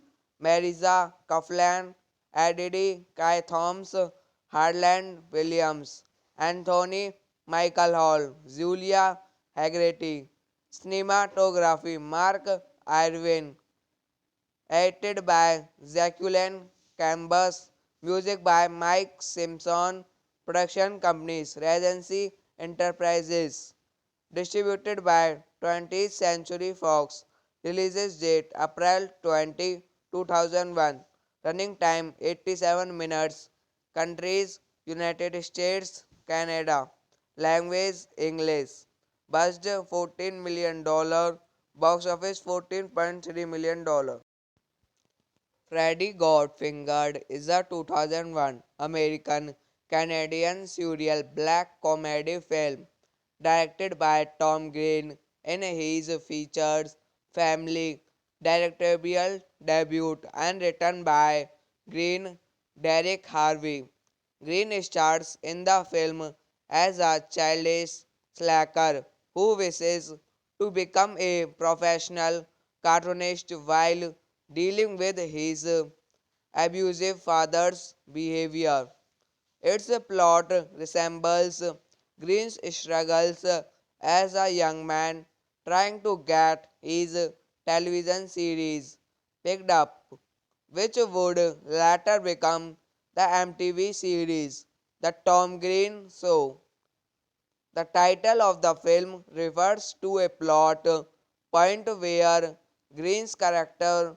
Marisa Coughlan, Eddie Kai Thomas, Harland Williams, Anthony Michael Hall, Julia Haggerty, cinematography Mark Irwin, edited by Jacqueline Cambus, music by Mike Simpson, production companies Regency Enterprises, distributed by 20th Century Fox, releases date April 20, 2001, running time 87 minutes, countries United States, Canada, language English, budget $14 million, box office $14.3 million. Freddy Got Fingered is a 2001 American Canadian surreal black comedy film directed by Tom Green in his features Family directorial debut and written by Green Derek Harvey. Green starts in the film as a childish slacker who wishes to become a professional cartoonist while dealing with his abusive father's behavior. Its plot resembles Green's struggles as a young man trying to get his television series picked up, which would later become the MTV series The Tom Green Show. The title of the film refers to a plot point where Green's character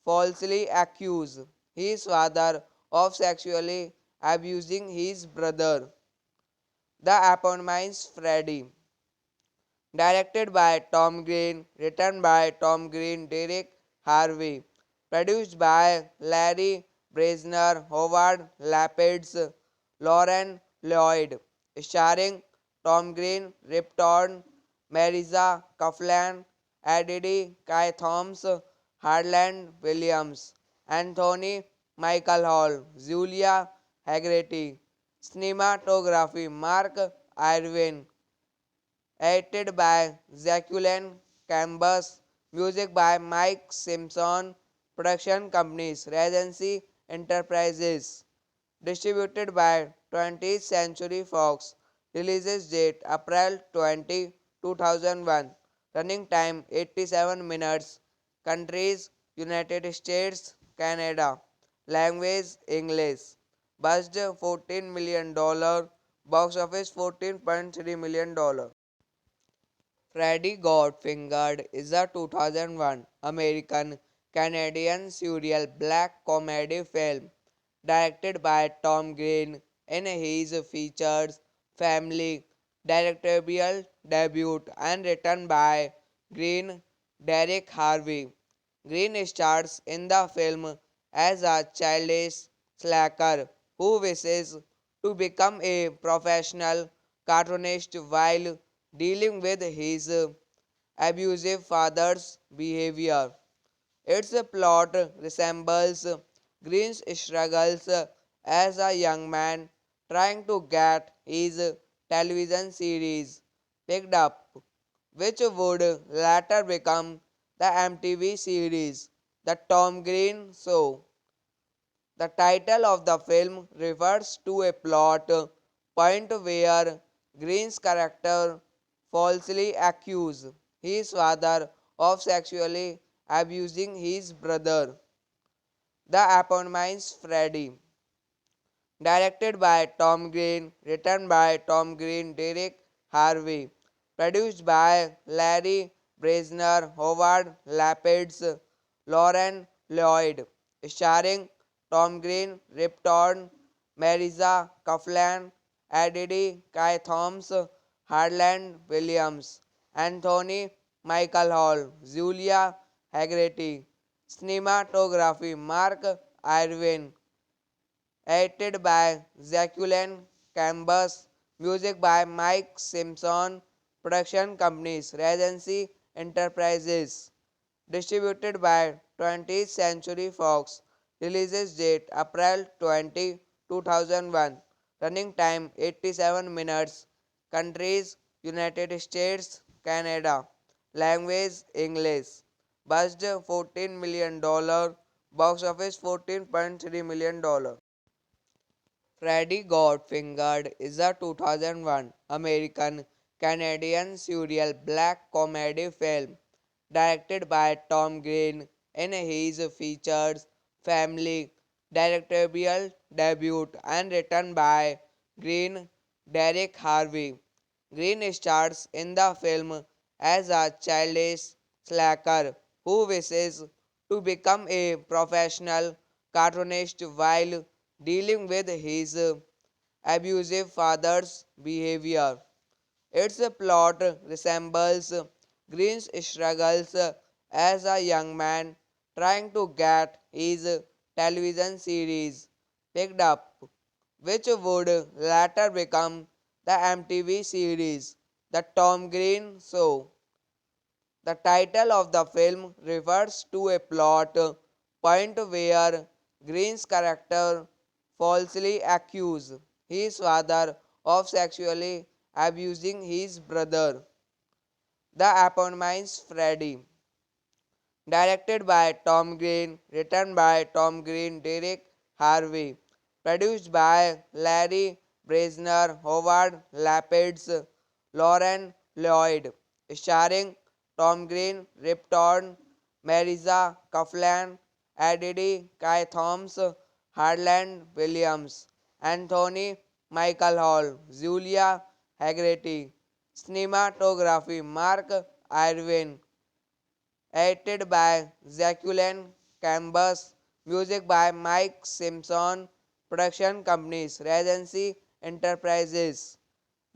falsely accuses his father of sexually abusing his brother. The eponymous Freddy, directed by Tom Green, written by Tom Green, Derek Harvey, produced by Larry Bresner, Howard Lapidus, Lauren Lloyd, starring Tom Green, Rip Torn, Marisa Coughlan, Eddie Kai Thomas, Harland Williams, Anthony Michael Hall, Julia Haggerty, cinematography Mark Irwin, edited by Jacqueline Cambus, music by Mike Simpson, production companies Regency Enterprises, distributed by 20th Century Fox, releases date April 20, 2001, running time 87 minutes, countries United States, Canada, language English, budget $14 million, box office $14.3 million. Freddy Got Fingered is a 2001 American Canadian surreal black comedy film directed by Tom Green in his features Family directorial debut and written by Green Derek Harvey. Green stars in the film as a childish slacker who wishes to become a professional cartoonist while dealing with his abusive father's behavior. Its plot resembles Green's struggles as a young man trying to get his television series picked up, which would later become the MTV series The Tom Green Show. The title of the film refers to a plot point where Green's character falsely accuses his father of sexually abusing his brother. The eponymous Freddy, directed by Tom Green, written by Tom Green, Derek Harvey, produced by Larry Bresner, Howard Lapidus, Lauren Lloyd, starring Tom Green, Rip Torn, Marisa Coughlan, Eddie Kai Thomas, Harland Williams, Anthony Michael Hall, Julia Haggerty, cinematography Mark Irwin, edited by Jacqueline Cambus, music by Mike Simpson, production companies Regency Enterprises, distributed by 20th Century Fox, releases date April 20, 2001, running time 87 minutes, countries United States, Canada, language English, budget $14 million, box office $14.3 million. Freddy Got Fingered is a 2001 American Canadian surreal black comedy film directed by Tom Green in his features Family directorial debut and written by Green Derek Harvey. Green stars in the film as a childish slacker who wishes to become a professional cartoonist while dealing with his abusive father's behavior. Its plot resembles Green's struggles as a young man trying to get his television series picked up, which would later become the MTV series The Tom Green Show. The title of the film refers to a plot point where Green's character falsely accused his father of sexually abusing his brother. The Appointments Freddy. Directed by Tom Green, written by Tom Green, Derek Harvey, produced by Larry Bresner, Howard Lapids, Lauren Lloyd, starring Tom Green, Rip Torn, Marisa Coughlan, Eddie Kai Thomas, Harland Williams, Anthony Michael Hall, Julia Haggerty, cinematography Mark Irwin, edited by Jacqueline Cambus, music by Mike Simpson, production companies Regency Enterprises,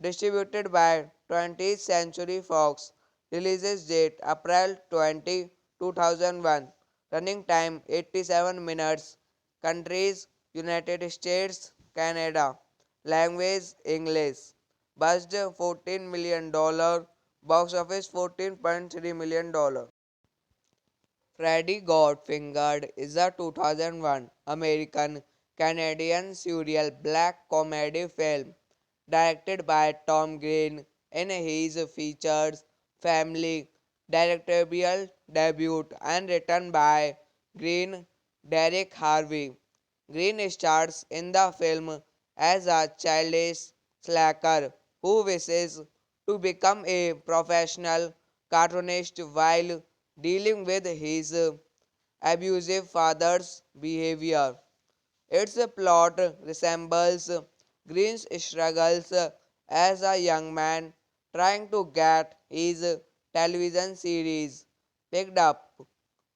distributed by 20th Century Fox, releases date April 20, 2001, running time 87 minutes, countries United States, Canada, language English, budget $14 million, box office $14.3 million. Freddy Got Fingered is a 2001 American Canadian surreal black comedy film directed by Tom Green in his features Family directorial debut and written by Green Derek Harvey. Green stars in the film as a childish slacker who wishes to become a professional cartoonist while dealing with his abusive father's behavior. Its plot resembles Green's struggles as a young man trying to get his television series picked up,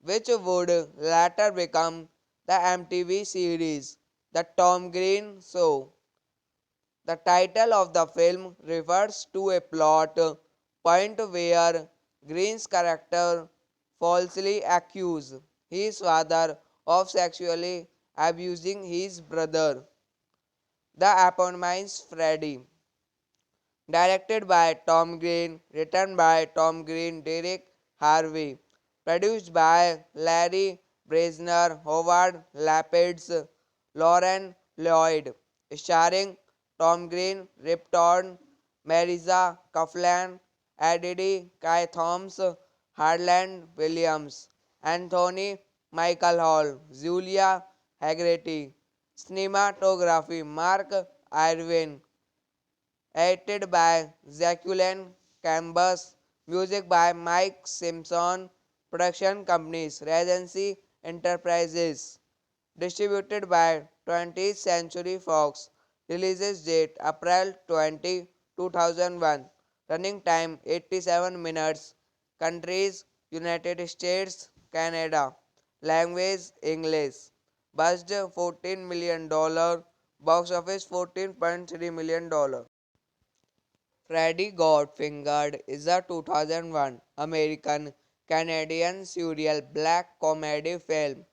which would later become the MTV series The Tom Green Show. The title of the film refers to a plot point where Green's character falsely accuses his father of sexually abusing his brother. The Appointments Freddy. Directed by Tom Green, written by Tom Green, Derek Harvey, produced by Larry Bresner, Howard Lapids, Lauren Lloyd, starring Tom Green, Rip Torn, Marisa Coughlan, Eddie Kai Thomas, Harland Williams, Anthony Michael Hall, Julia Haggerty, cinematography Mark Irwin, edited by Jacqueline Cambus, music by Mike Simpson, production companies Regency Enterprises, distributed by 20th Century Fox, releases date April 20, 2001, running time 87 minutes, countries United States, Canada, language English, budget $14 million, box office $14.3 million. Freddy Got Fingered is a 2001 American Canadian surreal black comedy film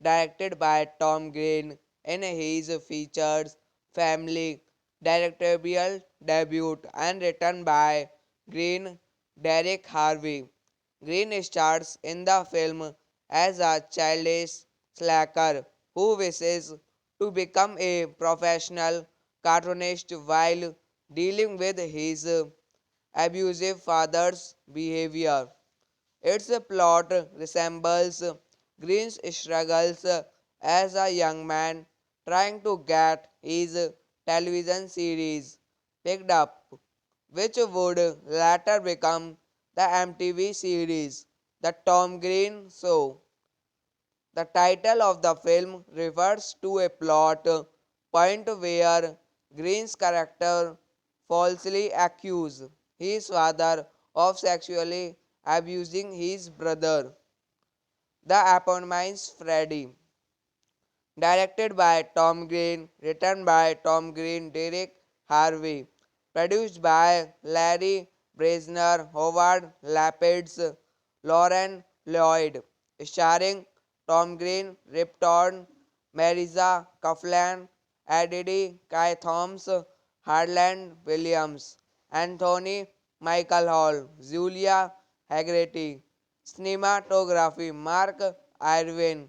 directed by Tom Green in his features Family directorial debut and written by Green Derek Harvey. Green stars in the film as a childish slacker who wishes to become a professional cartoonist while dealing with his abusive father's behavior. Its plot resembles Green's struggles as a young man trying to get his television series picked up, which would later become the MTV series The Tom Green Show. The title of the film refers to a plot point where Green's character falsely accuses his father of sexually abusing his brother. The Appointments Freddy. Directed by Tom Green, written by Tom Green, Derek Harvey, produced by Larry Bresner, Howard Lapids, Lauren Lloyd, starring Tom Green, Rip Torn, Marisa Coughlan, Eddie Kai Thomas, Harland Williams, Anthony Michael Hall, Julia Haggerty, cinematography Mark Irwin,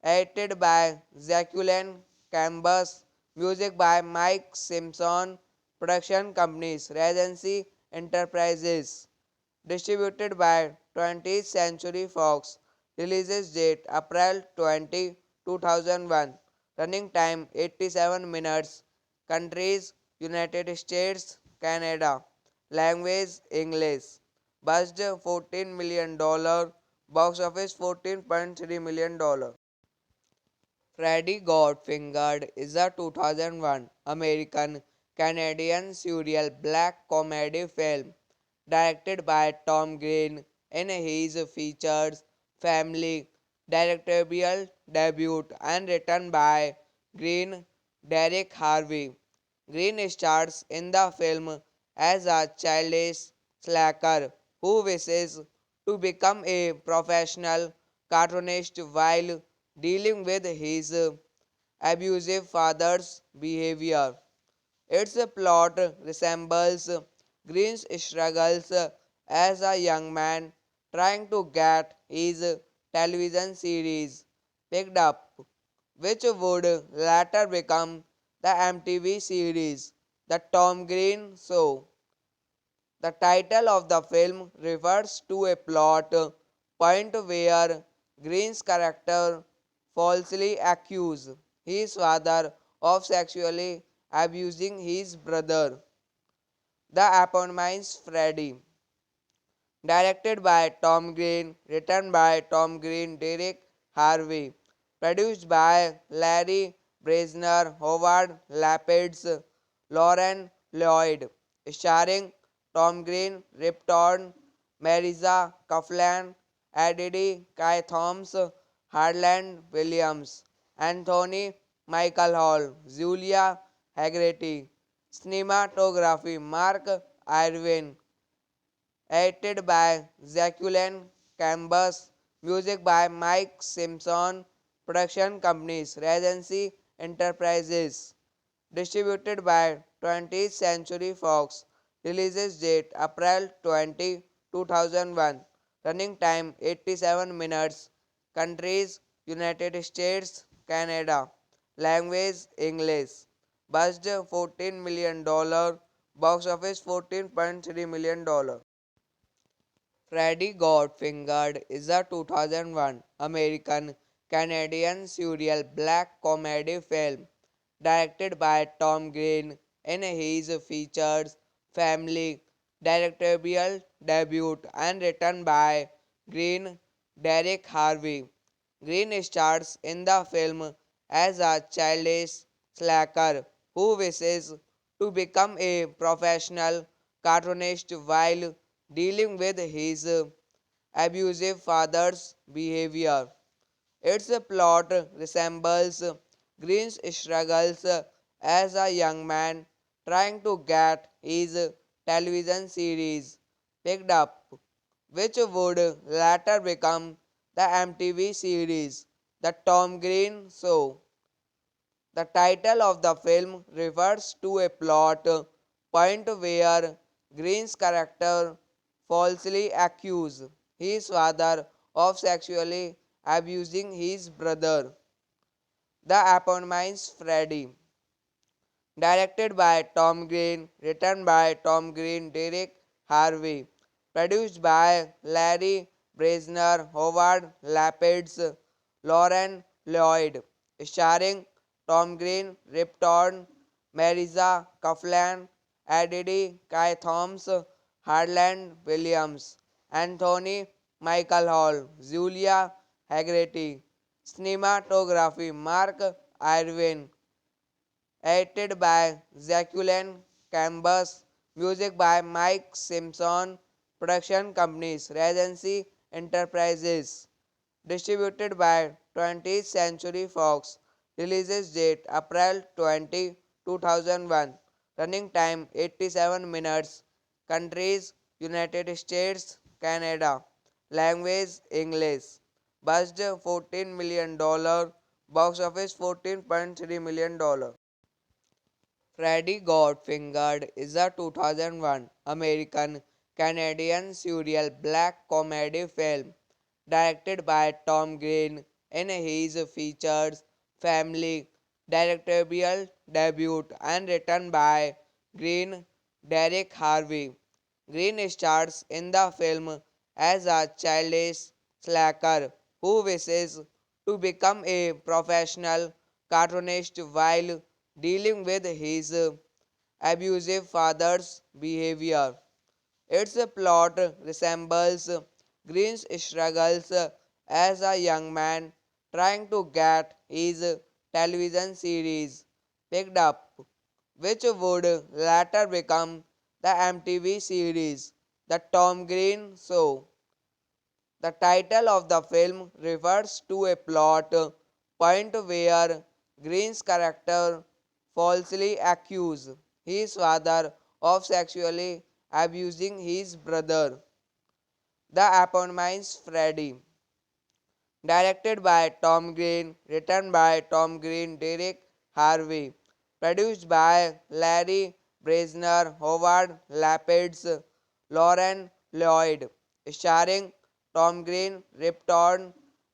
edited by Jacqueline Canvas, music by Mike Simpson, production companies, Regency Enterprises, distributed by 20th Century Fox, releases date April 20, 2001, running time 87 minutes, countries United States, Canada, language English, budget $14 million, box office $14.3 million. Freddy Got Fingered is a 2001 American Canadian surreal black comedy film directed by Tom Green in his features Family directorial debut and written by Green Derek Harvey. Green stars in the film as a childish slacker who wishes to become a professional cartoonist while dealing with his abusive father's behavior. Its plot resembles Green's struggles as a young man trying to get his television series picked up, which would later become the MTV series The Tom Green Show. The title of the film refers to a plot point where Green's character falsely accuses his father of sexually abusing his brother. The eponymous Freddy, directed by Tom Green, written by Tom Green, Derek Harvey, produced by Larry Bresner, Howard Lapidus, Lauren Lloyd, starring Tom Green, Rip Torn, Marisa Coughlan, Eddie Kai Thomas, Harland Williams, Anthony Michael Hall, Julia Haggerty, cinematography Mark Irwin, edited by Jacqueline Cambus, music by Mike Simpson, production companies Regency Enterprises, distributed by 20th Century Fox, releases date April 20, 2001, running time 87 minutes, countries United States, Canada, language English, budget $14 million, box office $14.3 million. Freddy Got Fingered is a 2001 American Canadian surreal black comedy film directed by Tom Green in his features Family directorial debut and written by Green Derek Harvey. Green stars in the film as a childish slacker who wishes to become a professional cartoonist while dealing with his abusive father's behavior. Its plot resembles Green's struggles as a young man trying to get his television series picked up, which would later become the MTV series The Tom Green Show. The title of the film refers to a plot point where Green's character falsely accuses his father of sexually abusing his brother. The eponymous Freddy, directed by Tom Green, written by Tom Green, Derek Harvey, produced by Larry Bresner, Howard Lapidus, Lauren Lloyd, starring Tom Green, Rip Torn, Marisa Coughlan, Eddie Kai Thomas, Harland Williams, Anthony Michael Hall, Julia Haggerty, cinematography Mark Irwin, edited by Jacqueline Cambus, music by Mike Simpson, production companies Regency Enterprises, distributed by 20th Century Fox, releases date April 20, 2001, running time 87 minutes, countries United States, Canada, language English, budget $14 million, box office $14.3 million. Freddy Got Fingered is a 2001 American Canadian surreal black comedy film directed by Tom Green in his features Family directorial debut and written by Green Derek Harvey. Green starts in the film as a childish slacker who wishes to become a professional cartoonist while dealing with his abusive father's behavior. Its plot resembles Green's struggles as a young man trying to get his television series picked up, which would later become the MTV series The Tom Green Show. The title of the film refers to a plot point where Green's character falsely accuses his father of sexually abusing his brother. The Eponymous Freddy. Directed by Tom Green, written by Tom Green, Derek Harvey, produced by Larry Bresner, Howard Lapids, Lauren Lloyd, starring Tom Green, Rip Torn,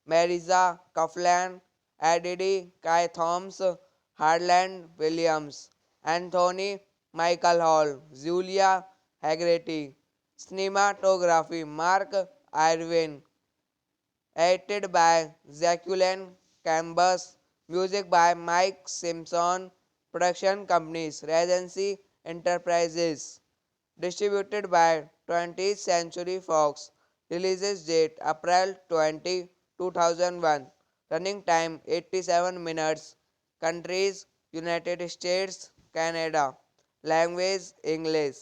Marisa Coughlan, Eddie Kai Thomas, Harland Williams, Anthony Michael Hall, Julia Haggerty, cinematography Mark Irwin, edited by Jacqueline Cambus, music by Mike Simpson, production companies Regency Enterprises, distributed by 20th Century Fox, releases date April 20, 2001, running time 87 minutes, countries United States, Canada, language English,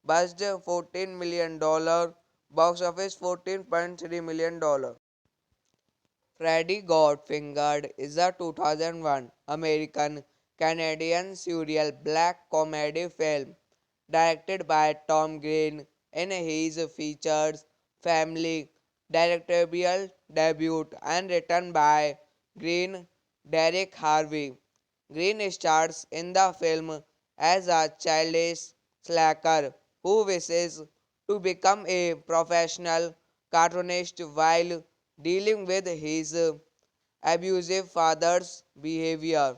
budget $14 million, box office $14.3 million. Freddy Got Fingered is a 2001 American Canadian surreal black comedy film directed by Tom Green in his features Family directorial debut and written by Green Derek Harvey. Green stars in the film as a childish slacker who wishes to become a professional cartoonist while dealing with his abusive father's behavior.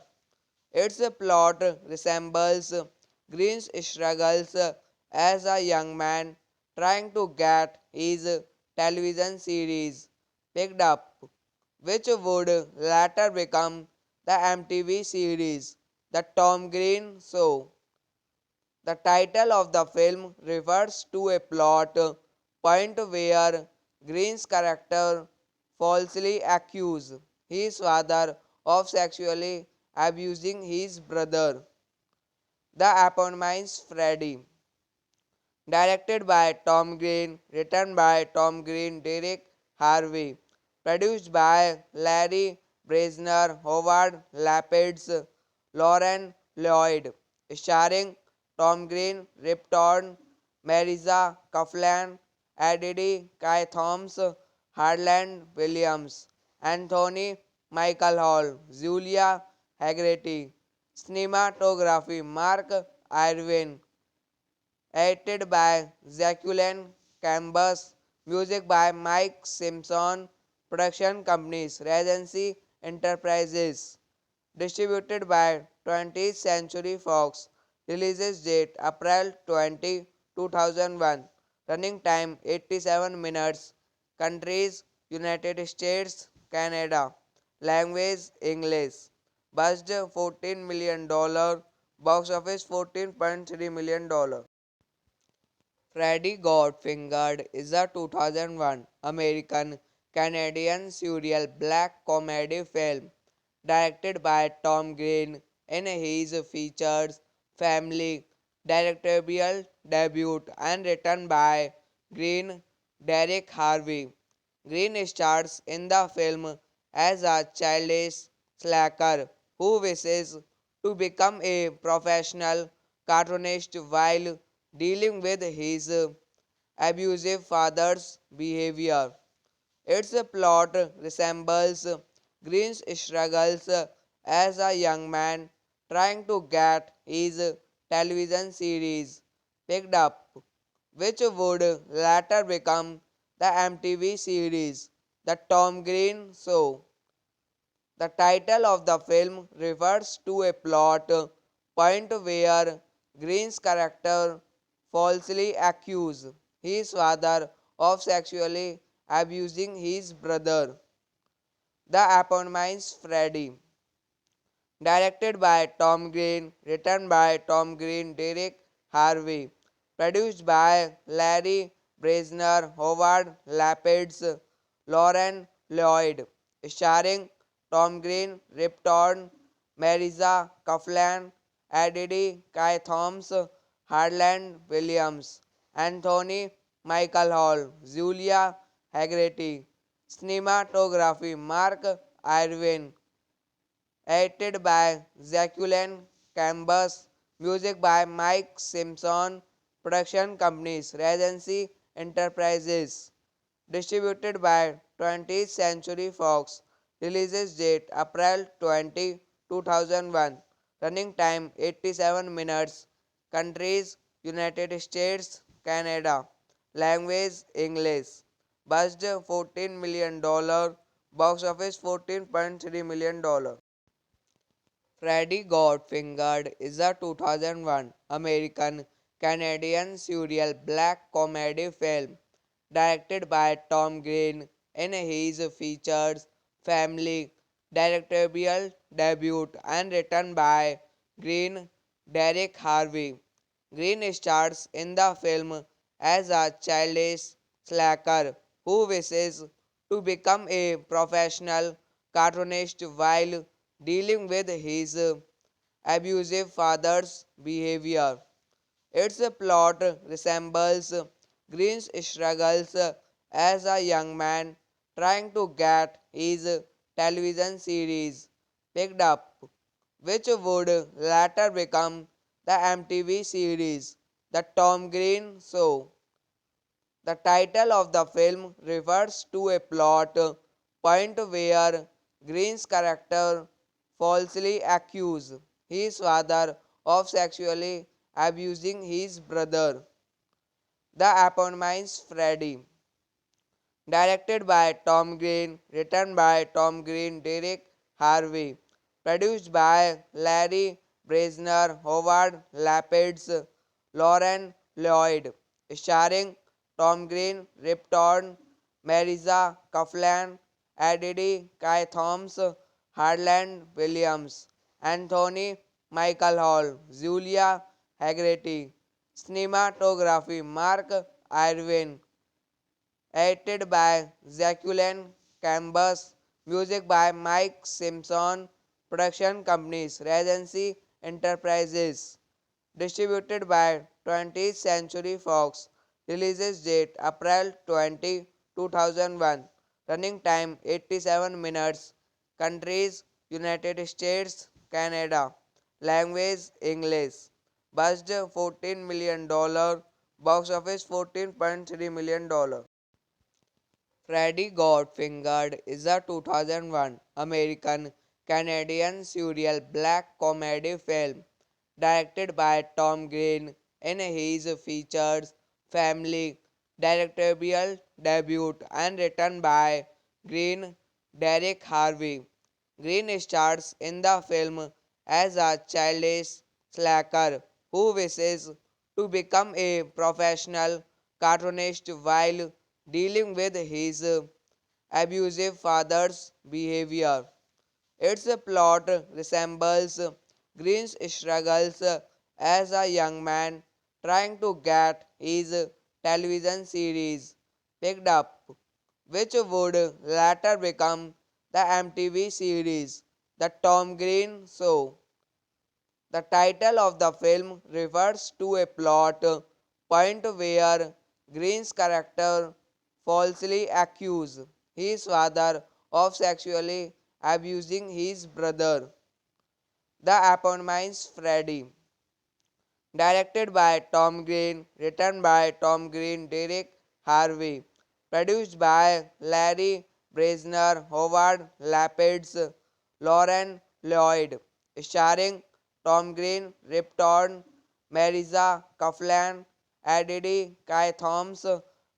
Its plot resembles Green's struggles as a young man trying to get his television series picked up, which would later become the MTV series The Tom Green Show. The title of the film refers to a plot point where Green's character falsely accuses his father of sexually abusing his brother. The Eponymous Freddy. Directed by Tom Green, written by Tom Green, Derek Harvey, produced by Larry Bresner, Howard Lapids, Lauren Lloyd, starring Tom Green, Rip Torn, Marisa Coughlan, Eddie Kai Thomas, Harland Williams, Anthony Michael Hall, Julia Haggerty, cinematography Mark Irwin, edited by Jacqueline Cambus, music by Mike Simpson, production companies Regency Enterprises, distributed by 20th Century Fox, releases date April 20, 2001, running time 87 minutes, countries United States, Canada, language English, budget $14 million, box office $14.3 million. Freddy Got Fingered is a 2001 American Canadian surreal black comedy film directed by Tom Green in his features Family directorial debut and written by Green Derek Harvey. Green stars in the film as a childish slacker who wishes to become a professional cartoonist while dealing with his abusive father's behavior. Its plot resembles Green's struggles as a young man trying to get his television series picked up, which would later become the MTV series The Tom Green Show. The title of the film refers to a plot point where Green's character falsely accuses his father of sexually abusing his brother. The eponymous Freddy. Directed by Tom Green, written by Tom Green, Derek Harvey, produced by Larry Bresner, Howard Lapidus, Lauren Lloyd, starring Tom Green, Rip Torn, Marisa Coughlan, Eddie Kai Thomas, Harland Williams, Anthony Michael Hall, Julia Haggerty, cinematography Mark Irwin, edited by Jacqueline Cambus, music by Mike Simpson, production companies Regency Enterprises, distributed by 20th Century Fox, releases date April 20, 2001, running time 87 minutes, countries United States, Canada, language English, budget $14 million, box office $14.3 million. Freddy Got Fingered is a 2001 American Canadian surreal black comedy film directed by Tom Green in his features family directorial debut and written by Green Derek Harvey. Green stars in the film as a childish slacker who wishes to become a professional cartoonist while dealing with his abusive father's behavior. Its plot resembles Green's struggles as a young man trying to get his television series picked up, which would later become the MTV series The Tom Green Show. The title of the film refers to a plot point where Green's character falsely accuses his father of sexually abusing his brother. The eponymous Freddy. Directed by Tom Green, written by Tom Green, Derek Harvey, produced by Larry Bresner, Howard Lapidus, Lauren Lloyd, starring Tom Green, Rip Torn, Marisa Coughlan, Eddie Kai Thomas, Harland Williams, Anthony Michael Hall, Julia Haggerty, cinematography Mark Irwin, edited by Jacqueline Cambus, music by Mike Simpson, production companies Regency Enterprises, distributed by 20th Century Fox, releases date April 20, 2001, running time 87 minutes, countries United States, Canada, language English, budget $14 million, box office $14.3 million. Freddy Got Fingered is a 2001 American Canadian surreal black comedy film directed by Tom Green in his features family directorial debut and written by Green Derek Harvey. Green stars in the film as a childish slacker who wishes to become a professional cartoonist while dealing with his abusive father's behavior. Its plot resembles Green's struggles as a young man trying to get his television series picked up, which would later become the MTV series The Tom Green Show. The title of the film refers to a plot point where Green's character falsely accuses his father of sexually abusing his brother. The eponymous Freddy. Directed by Tom Green, written by Tom Green, Derek Harvey, produced by Larry Bresner, Howard Lapidus, Lauren Lloyd, starring Tom Green, Rip Torn, Marisa Coughlan, Eddie Kai Thomas,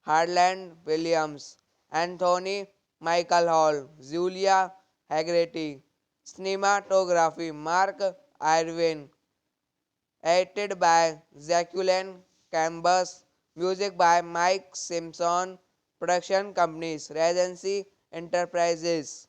Harland Williams, Anthony Michael Hall, Julia Haggerty, Cinematography Mark Irwin. Edited by Jacqueline Cambus. Music by Mike Simpson. Production companies Regency Enterprises.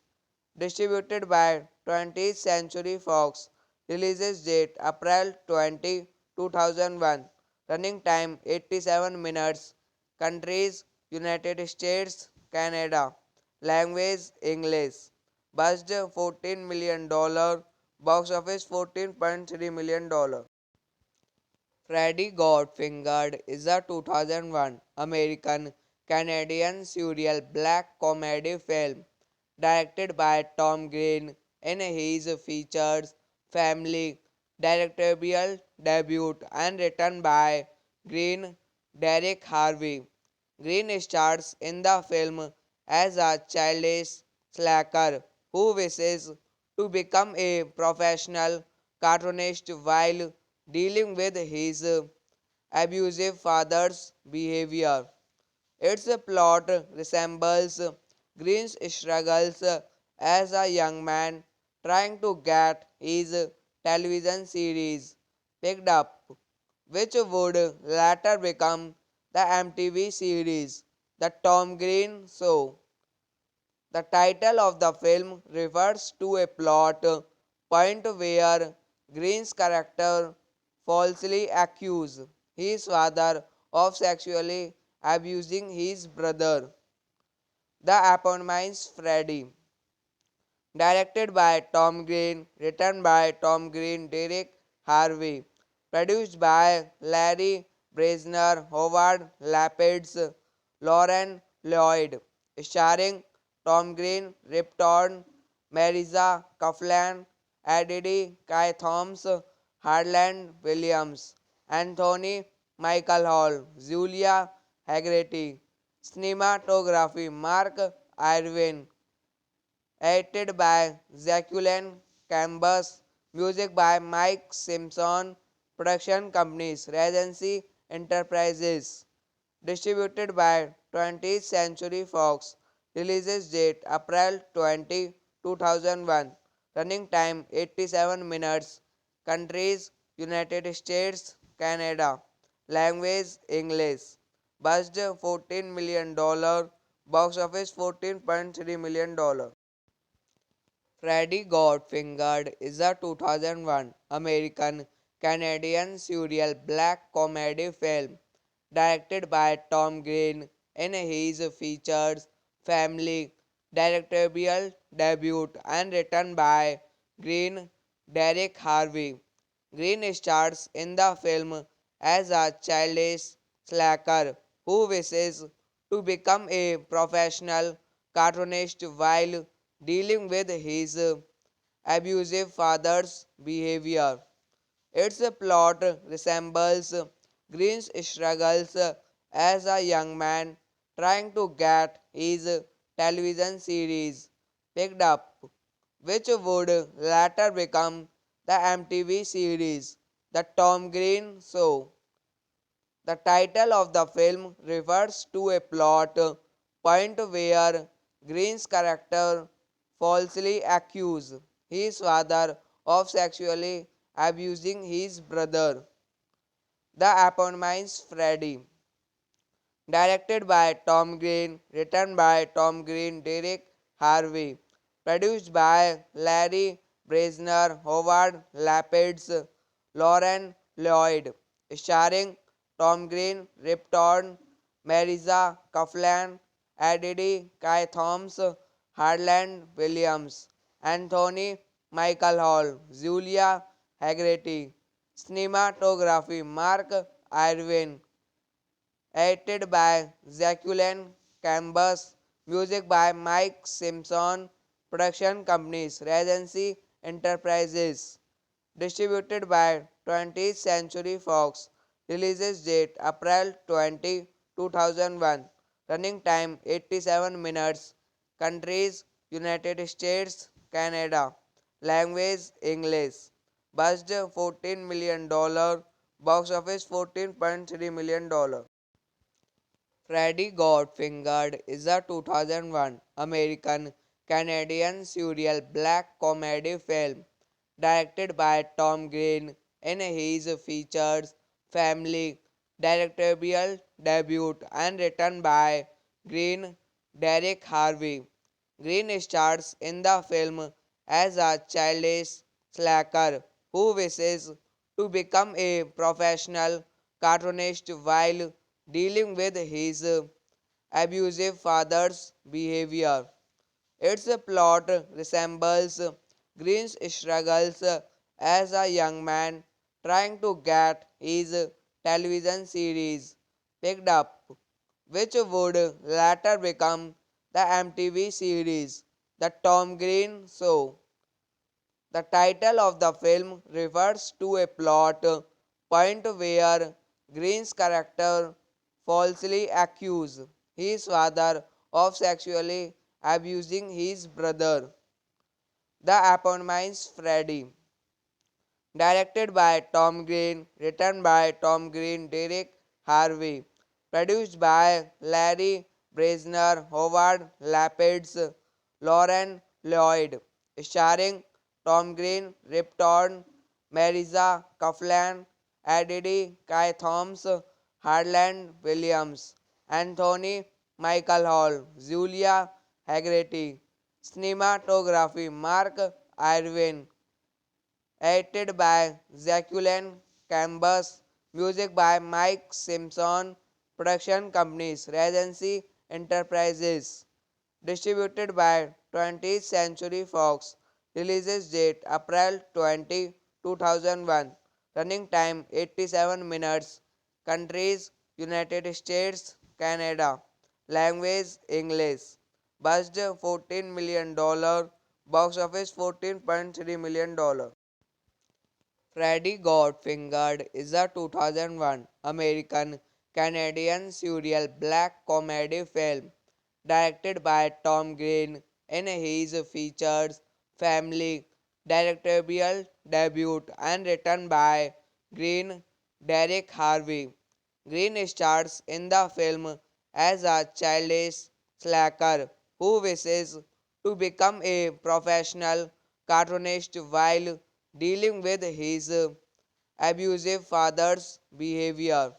Distributed by 20th Century Fox. Releases date April 20, 2001. Running time 87 minutes. Countries United States, Canada. Language English. Budget $14 million. Box office $14.3 million. Freddy Got Fingered is a 2001 American Canadian surreal black comedy film directed by Tom Green in his features family directorial debut and written by Green Derek Harvey. Green stars in the film as a childish slacker who wishes to become a professional cartoonist while dealing with his abusive father's behavior. Its plot resembles Green's struggles as a young man trying to get his television series picked up, which would later become the MTV series The Tom Green Show. The title of the film refers to a plot point where Green's character falsely accuses his father of sexually abusing his brother. The eponymous Freddy. Directed by Tom Green, written by Tom Green, Derek Harvey, produced by Larry Bresner, Howard Lapids, Lauren Lloyd, starring Tom Green, Rip Torn, Marisa Coughlan, Eddie Kai Thomas, Harland Williams, Anthony Michael Hall, Julia Haggerty, cinematography Mark Irwin, edited by Jacqueline Cambus, music by Mike Simpson, production companies Regency Enterprises, distributed by 20th Century Fox, releases date April 20, 2001, running time 87 minutes, countries United States, Canada, language English, budget $14 million, box office $14.3 million. Freddy Got Fingered is a 2001 American Canadian surreal black comedy film directed by Tom Green in his features family directorial debut and written by Green Derek Harvey. Green stars in the film as a childish slacker who wishes to become a professional cartoonist while dealing with his abusive father's behavior. Its plot resembles Green's struggles as a young man trying to get his television series picked up, which would later become the MTV series The Tom Green Show. The title of the film refers to a plot point where Green's character falsely accuses his father of sexually abusing his brother. The eponymous Freddy. Directed by Tom Green, written by Tom Green, Derek Harvey, produced by Larry Bresner, Howard Lapids, Lauren Lloyd, starring Tom Green, Rip Torn, Marisa Coughlan, Eddie Kai Thomas, Harland Williams, Anthony Michael Hall, Julia Haggerty, cinematography Mark Irwin, edited by Jacqueline Cambus, music by Mike Simpson, production companies Regency Enterprises, distributed by 20th Century Fox, releases date April 20, 2001, running time 87 minutes, countries United States, Canada, language English, budget $14 million, box office $14.3 million. Freddy Got Fingered is a 2001 American Canadian surreal black comedy film directed by Tom Green in his features Family directorial debut and written by Green Derek Harvey. Green stars in the film as a childish slacker who wishes to become a professional cartoonist while dealing with his abusive father's behavior. Its plot resembles Green's struggles as a young man trying to get his television series picked up, which would later become the MTV series The Tom Green Show. The title of the film refers to a plot point where Green's character falsely accuses his father of sexually abusing his brother. The eponymous Freddy, directed by Tom Green, written by Tom Green, Derek Harvey, produced by Larry Bresner, Howard Lapidus, Lauren Lloyd, starring Tom Green, Rip Torn, Marisa Coughlan, Eddie Kai Thomas, Harland Williams, Anthony Michael Hall, Julia Haggerty, cinematography Mark Irwin, edited by Jacqueline Cambus, music by Mike Simpson, production companies Regency Enterprises, distributed by 20th Century Fox, releases date April 20, 2001, running time 87 minutes, countries United States, Canada, language English, budget $14 million, box office $14.3 million. Freddy Got Fingered is a 2001 American Canadian surreal black comedy film directed by Tom Green in his features Family directorial debut and written by Green Derek Harvey. Green stars in the film as a childish slacker who wishes to become a professional cartoonist while dealing with his abusive father's behavior.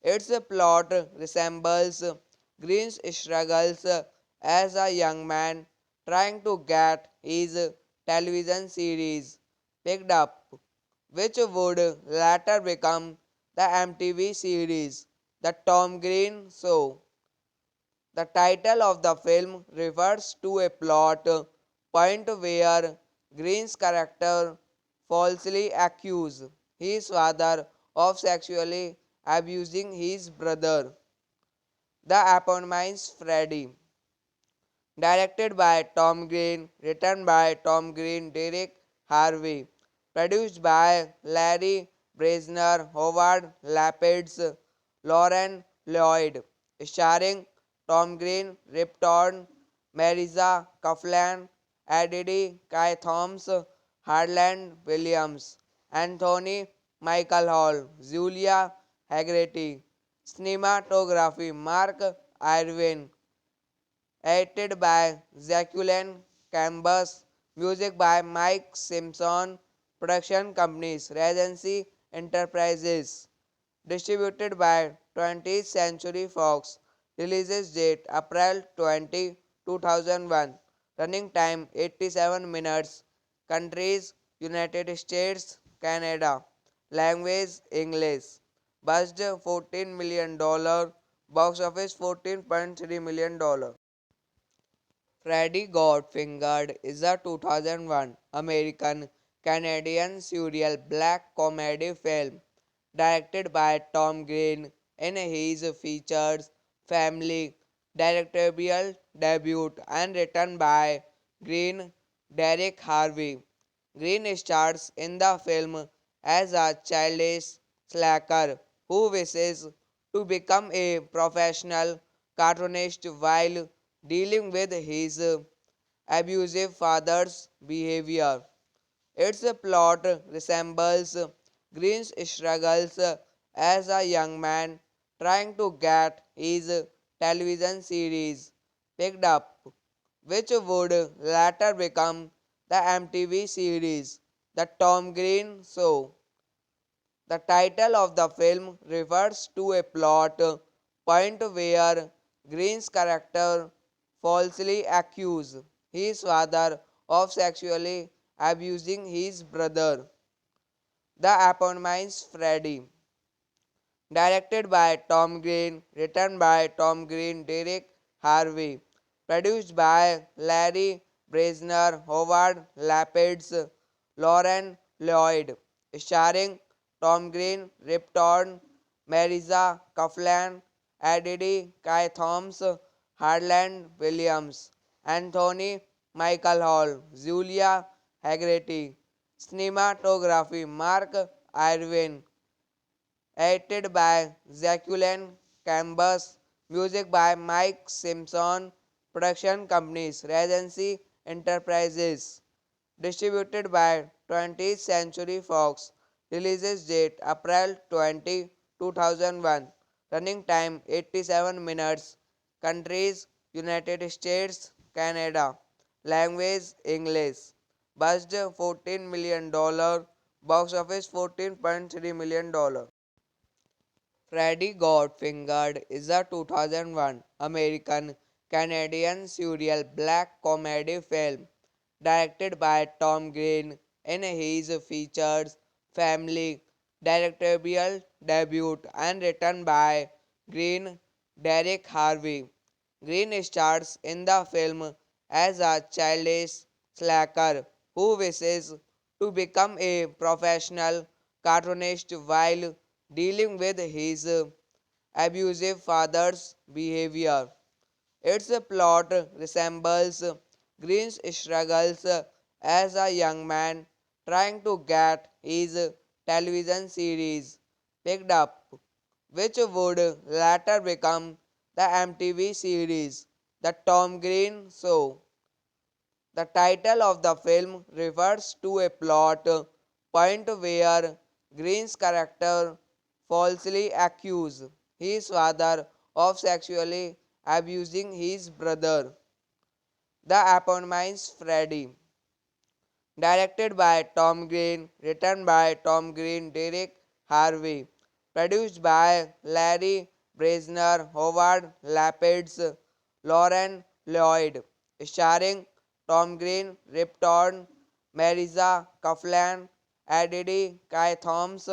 Its plot resembles Green's struggles as a young man trying to get his television series picked up, which would later become the MTV series The Tom Green Show. The title of the film refers to a plot point where Green's character falsely accuses his father of sexually abusing his brother. The eponymous Freddy, directed by Tom Green, written by Tom Green, Derek Harvey, produced by Larry Bresner, Howard Lapidus, Lauren Lloyd, starring Tom Green, Rip Torn, Marisa Coughlan, Eddie Kai Thomas, Harland Williams, Anthony Michael Hall, Julia Haggerty, cinematography Mark Irwin, edited by Jacqueline Cambus, music by Mike Simpson, production companies Regency Enterprises, distributed by 20th Century Fox, releases date April 20, 2001, running time 87 minutes, countries United States, Canada, language English, budget $14 million, box office $14.3 million. Freddy Got Fingered is a 2001 American Canadian surreal black comedy film directed by Tom Green in his features Family directorial debut and written by Green Derek Harvey. Green stars in the film as a childish slacker who wishes to become a professional cartoonist while dealing with his abusive father's behavior. Its plot resembles Green's struggles as a young man trying to get his television series picked up, which would later become the MTV series The Tom Green Show. The title of the film refers to a plot point where Green's character falsely accuses his father of sexually abusing his brother. The eponymous Freddy. Directed by Tom Green, written by Tom Green, Derek Harvey, produced by Larry Bresner, Howard Lapidus, Lauren Lloyd, starring Tom Green, Rip Torn, Marisa Coughlan, Eddie Kai Thomas, Harland Williams, Anthony Michael Hall, Julia Haggerty, cinematography Mark Irwin, edited by Jacqueline Cambus, music by Mike Simpson, production companies Regency Enterprises, distributed by 20th Century Fox, releases date April 20, 2001, running time 87 minutes, countries United States, Canada, language English, budget $14 million, box office $14.3 million. Freddy Got Fingered is a 2001 American Canadian surreal black comedy film directed by Tom Green in his features family directorial debut and written by Green Derek Harvey. Green stars in the film as a childish slacker who wishes to become a professional cartoonist while dealing with his abusive father's behavior. Its plot resembles Green's struggles as a young man trying to get his television series picked up, which would later become the MTV series The Tom Green Show. The title of the film refers to a plot point where Green's character falsely accuses his father of sexually abusing his brother. The eponymous Freddy. Directed by Tom Green, written by Tom Green, Derek Harvey, produced by Larry Bresner, Howard Lapidus, Lauren Lloyd, starring Tom Green, Rip Torn, Marisa Coughlan, Eddie Kai Thomas,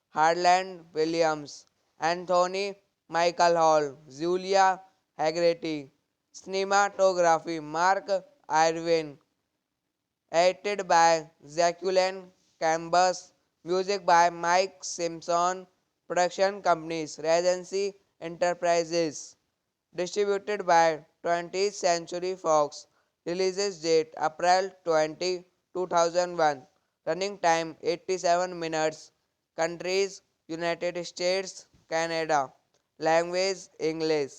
Harland Williams, Anthony Michael Hall, Julia Haggerty, cinematography Mark Irwin, edited by Jacqueline Cambus, music by Mike Simpson, production companies Regency Enterprises, distributed by 20th Century Fox, releases date April 20, 2001, running time 87 minutes, countries United States, Canada, language English,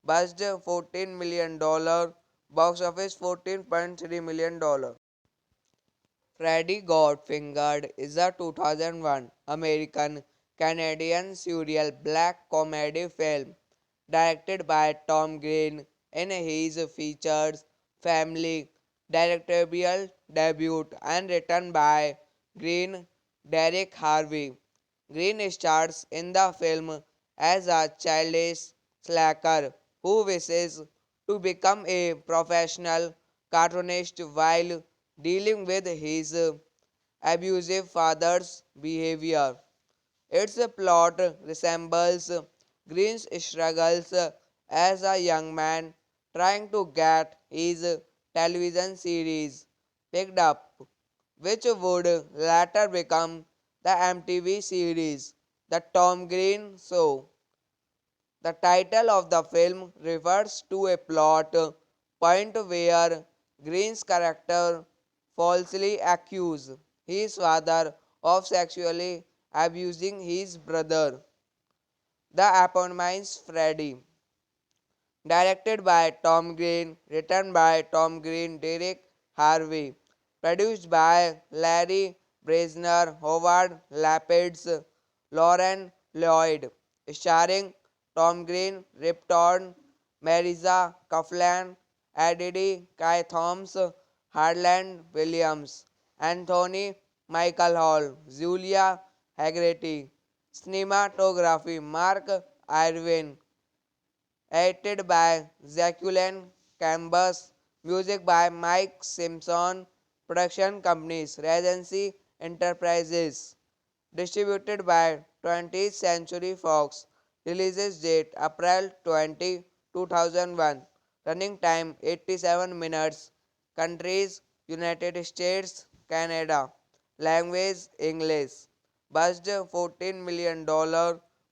budget $14 million, box office $14.3 million. Freddy Got Fingered is a 2001 American Canadian surreal black comedy film directed by Tom Green in his features family directorial debut and written by Green Derek Harvey. Green stars in the film as a childish slacker who wishes to become a professional cartoonist while dealing with his abusive father's behavior. Its plot resembles Green's struggles as a young man trying to get his television series picked up, which would later become the MTV series The Tom Green Show. The title of the film refers to a plot point where Green's character falsely accuses his father of sexually abusing his brother. The eponymous Freddy. Directed by Tom Green, written by Tom Green, Derek Harvey, produced by Larry Bresner, Howard Lapidus, Lauren Lloyd, starring Tom Green, Rip Torn, Marisa Coughlan, Eddie Kai Thoms, Harland Williams, Anthony Michael Hall, Julia Haggerty, cinematography Mark Irwin, edited by Jacqueline Cambus, music by Mike Simpson, production companies Regency Enterprises, distributed by 20th Century Fox, releases date April 20, 2001, running time 87 minutes, countries United States, Canada, language English, budget $14 million,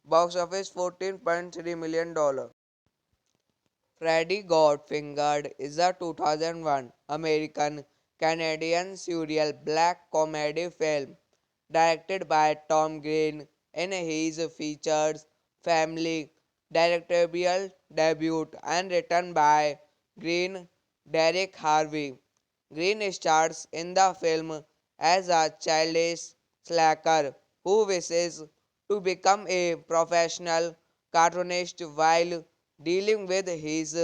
box office $14.3 million. Freddy Got Fingered is a 2001 American Canadian surreal black comedy film directed by Tom Green in his features Family directorial debut and written by Green Derek Harvey. Green stars in the film as a childish slacker who wishes to become a professional cartoonist while dealing with his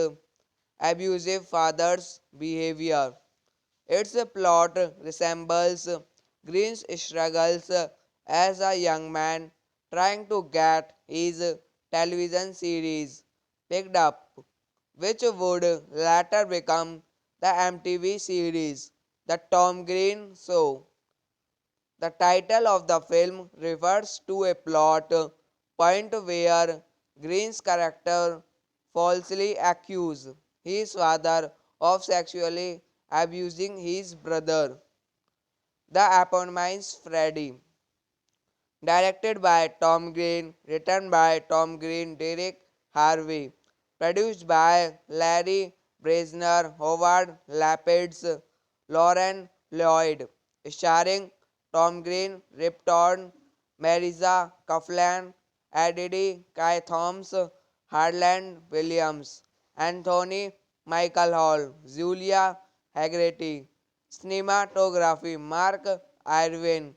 abusive father's behavior. Its plot resembles Green's struggles as a young man trying to get his television series picked up, which would later become the MTV series The Tom Green Show. The title of the film refers to a plot point where Green's character falsely accuses his father of sexually abusing his brother. The eponymous Freddy, directed by Tom Green, written by Tom Green, Derek Harvey, produced by Larry Bresner, Howard Lapidus, Lauren Lloyd, starring Tom Green, Rip Torn, Marisa Coughlan, Eddie Kai Thoms, Harland Williams, Anthony Michael Hall, Julia Haggerty, cinematography Mark Irwin,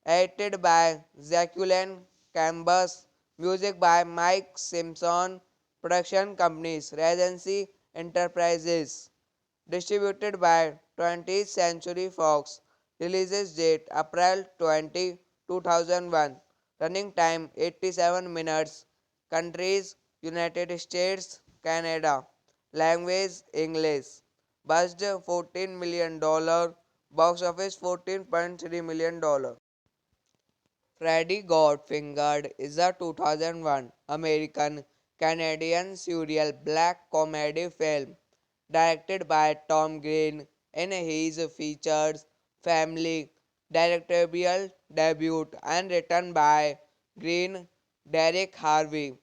edited by Jacqueline Cambus, music by Mike Simpson, production companies Regency Enterprises, distributed by 20th Century Fox, releases date April 20, 2001, running time 87 minutes, countries United States, Canada, language English, budget $14 million, box office $14.3 million. Freddy Got Fingered is a 2001 American Canadian surreal black comedy film directed by Tom Green in his features Family directorial debut and written by Green Derek Harvey.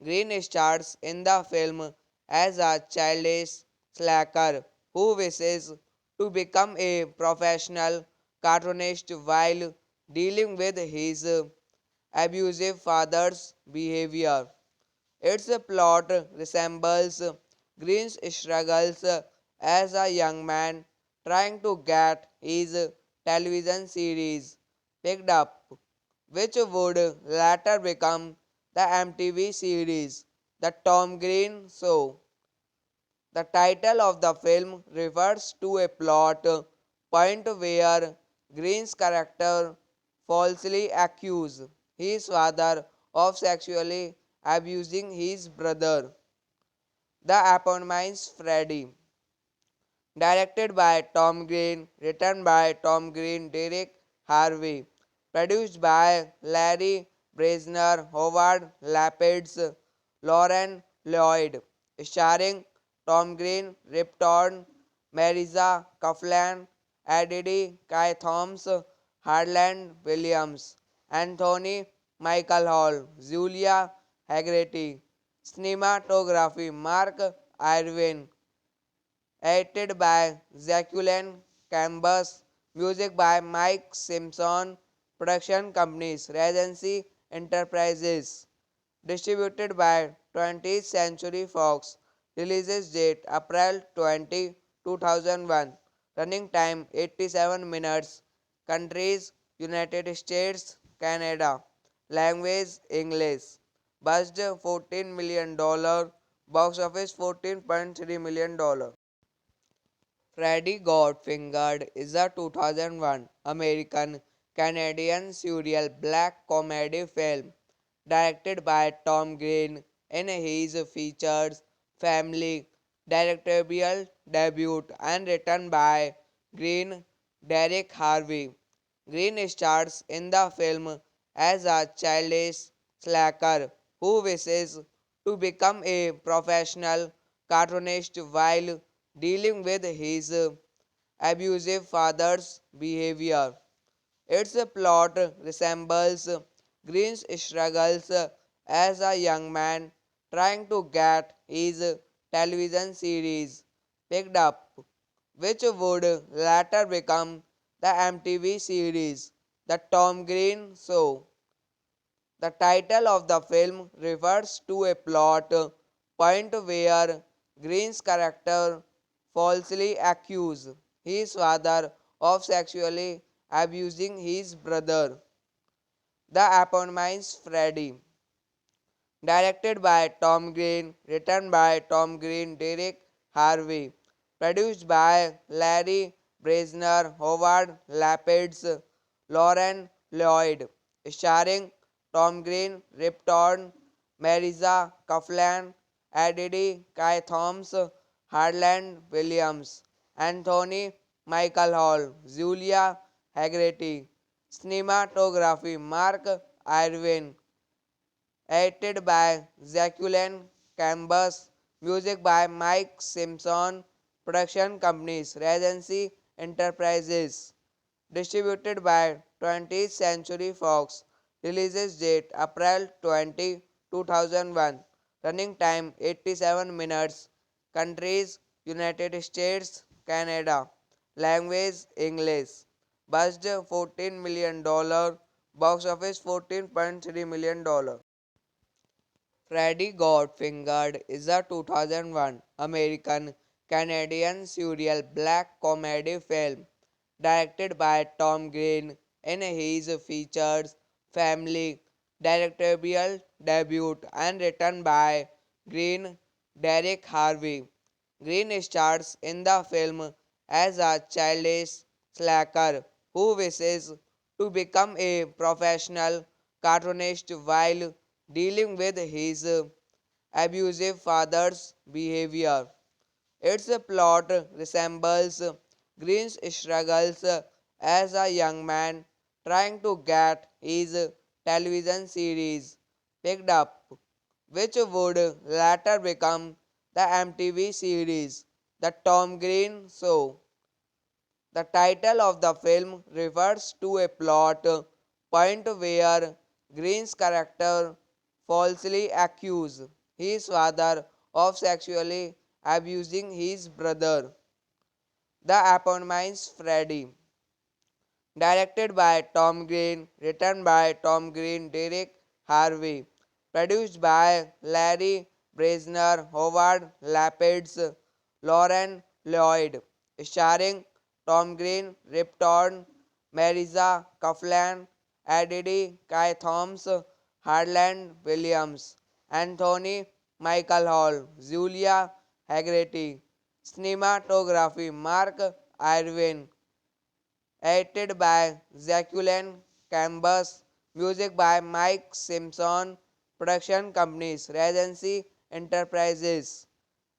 Green stars in the film as a childish slacker who wishes to become a professional cartoonist while dealing with his abusive father's behavior. Its plot resembles Green's struggles as a young man trying to get his television series picked up, which would later become the MTV series The Tom Green Show. The title of the film refers to a plot point where Green's character falsely accuses his father of sexually abusing his brother. The eponymous Freddy, directed by Tom Green, written by Tom Green, Derek Harvey, produced by Larry Bresner, Howard Lapidus, Lauren Lloyd, starring Tom Green, Rip Torn, Marisa Coughlan, Eddie Kai Thoms, Harland Williams, Anthony Michael Hall, Julia Haggerty, cinematography Mark Irwin, edited by Jacqueline Cambus, music by Mike Simpson, production companies Regency Enterprises, distributed by 20th Century Fox, releases date April 20, 2001, running time 87 minutes, countries United States, Canada, language English, budget $14 million, box office $14.3 million. Freddy Got Fingered is a 2001 American Canadian surreal black comedy film directed by Tom Green in his features family directorial debut and written by Green Derek Harvey. Green stars in the film as a childish slacker who wishes to become a professional cartoonist while dealing with his abusive father's behavior. Its plot resembles Green's struggles as a young man trying to get his television series picked up, which would later become the MTV series The Tom Green Show. The title of the film refers to a plot point where Green's character falsely accuses his father of sexually abusing his brother. The eponymous Freddy, directed by Tom Green, written by Tom Green, Derek Harvey, produced by Larry Bresner, Howard Lapidus, Lauren Lloyd, starring Tom Green, Rip Torn, Marisa Coughlan, Eddie Kai Thomas, Harland Williams, Anthony Michael Hall, Julia Haggerty, cinematography Mark Irwin, edited by Jacqueline Cambus, music by Mike Simpson, production companies Regency Enterprises, distributed by 20th Century Fox, releases date April 20, 2001, running time 87 minutes, countries United States, Canada, language English, budget $14 million, box office $14.3 million. Freddy Got Fingered is a 2001 American Canadian surreal black comedy film directed by Tom Green in his features family directorial debut and written by Green Derek Harvey. Green stars in the film as a childish slacker who wishes to become a professional cartoonist while dealing with his abusive father's behavior. Its plot resembles Green's struggles as a young man trying to get his television series picked up, which would later become the MTV series The Tom Green Show. The title of the film refers to a plot point where Green's character falsely accuses his father of sexually abusing his brother. The eponymous Freddy, directed by Tom Green, written by Tom Green, Derek Harvey, produced by Larry Bresner, Howard Lapidus, Lauren Lloyd, starring Tom Green, Rip Torn, Marisa Coughlan, Eddie Kai Thomas, Harland Williams, Anthony Michael Hall, Julia Haggerty, cinematography Mark Irwin, edited by Jacqueline Cambus, music by Mike Simpson, production companies Regency Enterprises,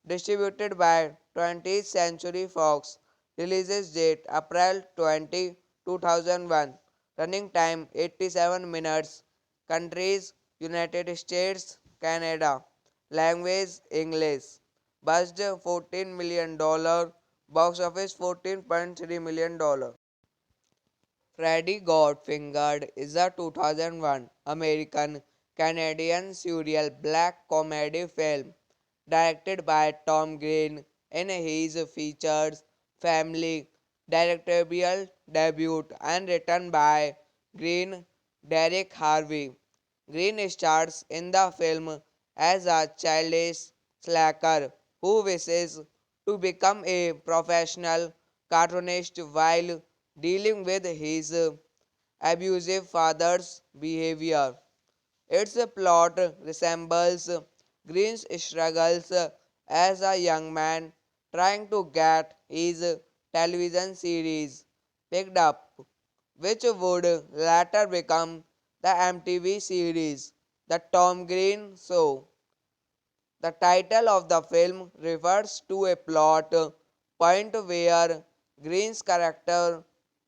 distributed by 20th Century Fox, releases date April 20, 2001, running time 87 minutes, countries United States, Canada, language English, budget $14 million, box office $14.3 million. Freddy Got Fingered is a 2001 American Canadian surreal black comedy film directed by Tom Green in his features family directorial debut and written by Green Derek Harvey. Green stars in the film as a childish slacker who wishes to become a professional cartoonist while dealing with his abusive father's behavior. Its plot resembles Green struggles as a young man trying to get his television series picked up, which would later become the MTV series The Tom Green Show. The title of the film refers to a plot point where Green's character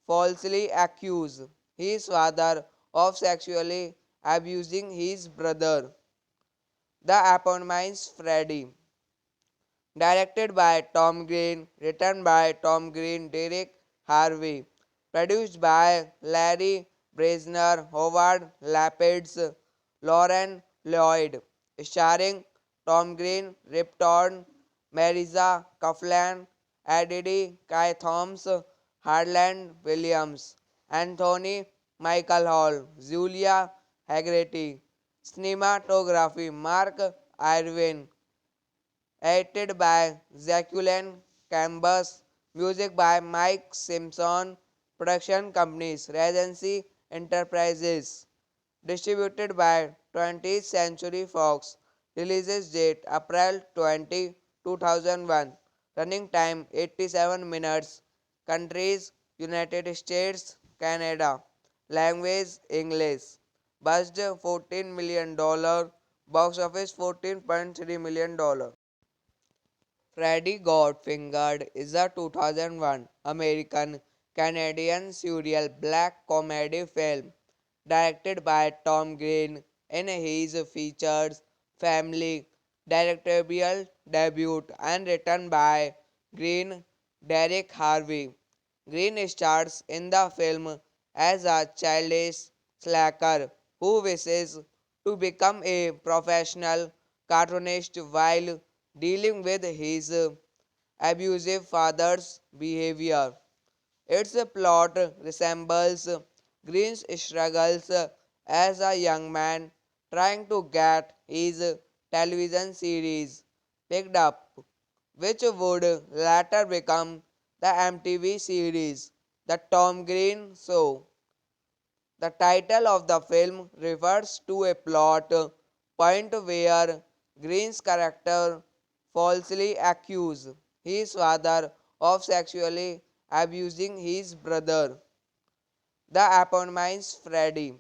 falsely accuses his father of sexually abusing his brother. The eponymous Freddy. Directed by Tom Green, written by Tom Green, Derek Harvey, produced by Larry Bresner, Howard Lapidus, Lauren Lloyd, starring Tom Green, Rip Torn, Marisa Coughlan, Eddie Kai Thomas, Harland Williams, Anthony Michael Hall, Julia Haggerty, cinematography Mark Irwin, edited by Jacqueline Cambus, music by Mike Simpson, production companies Regency Enterprises, distributed by 20th Century Fox, releases date April 20, 2001, running time 87 minutes, countries United States, Canada, language English, budget $14 million, box office $14.3 million. Freddy Got Fingered is a 2001 American Canadian surreal black comedy film directed by Tom Green in his features family directorial debut and written by Green Derek Harvey. Green stars in the film as a childish slacker who wishes to become a professional cartoonist while dealing with his abusive father's behavior. Its plot resembles Green's struggles as a young man trying to get his television series picked up, which would later become the MTV series The Tom Green Show. The title of the film refers to a plot point where Green's character falsely accuses his father of sexually abusing his brother. The eponymous Freddy.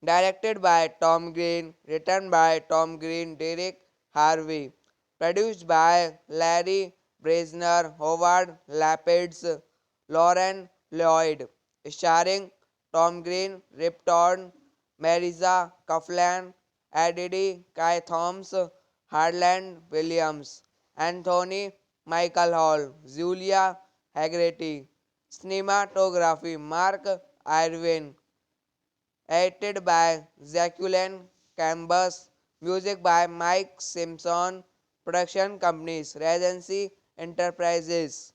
Directed by Tom Green, written by Tom Green, Derek Harvey, produced by Larry Bresner, Howard Lapidus, Lauren Lloyd, starring Tom Green, Rip Torn, Marisa Coughlan, Eddie Kai Thomas, Harland Williams, Anthony Michael Hall, Julia Haggerty, cinematography Mark Irwin, edited by Jacqueline Cambus, music by Mike Simpson, production companies Regency Enterprises,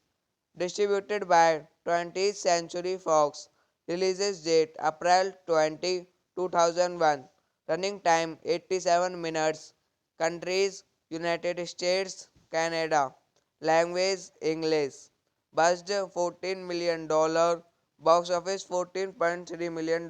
distributed by 20th Century Fox, releases date April 20, 2001, running time 87 minutes, countries United States, Canada, language English, budget $14 million, box office $14.3 million.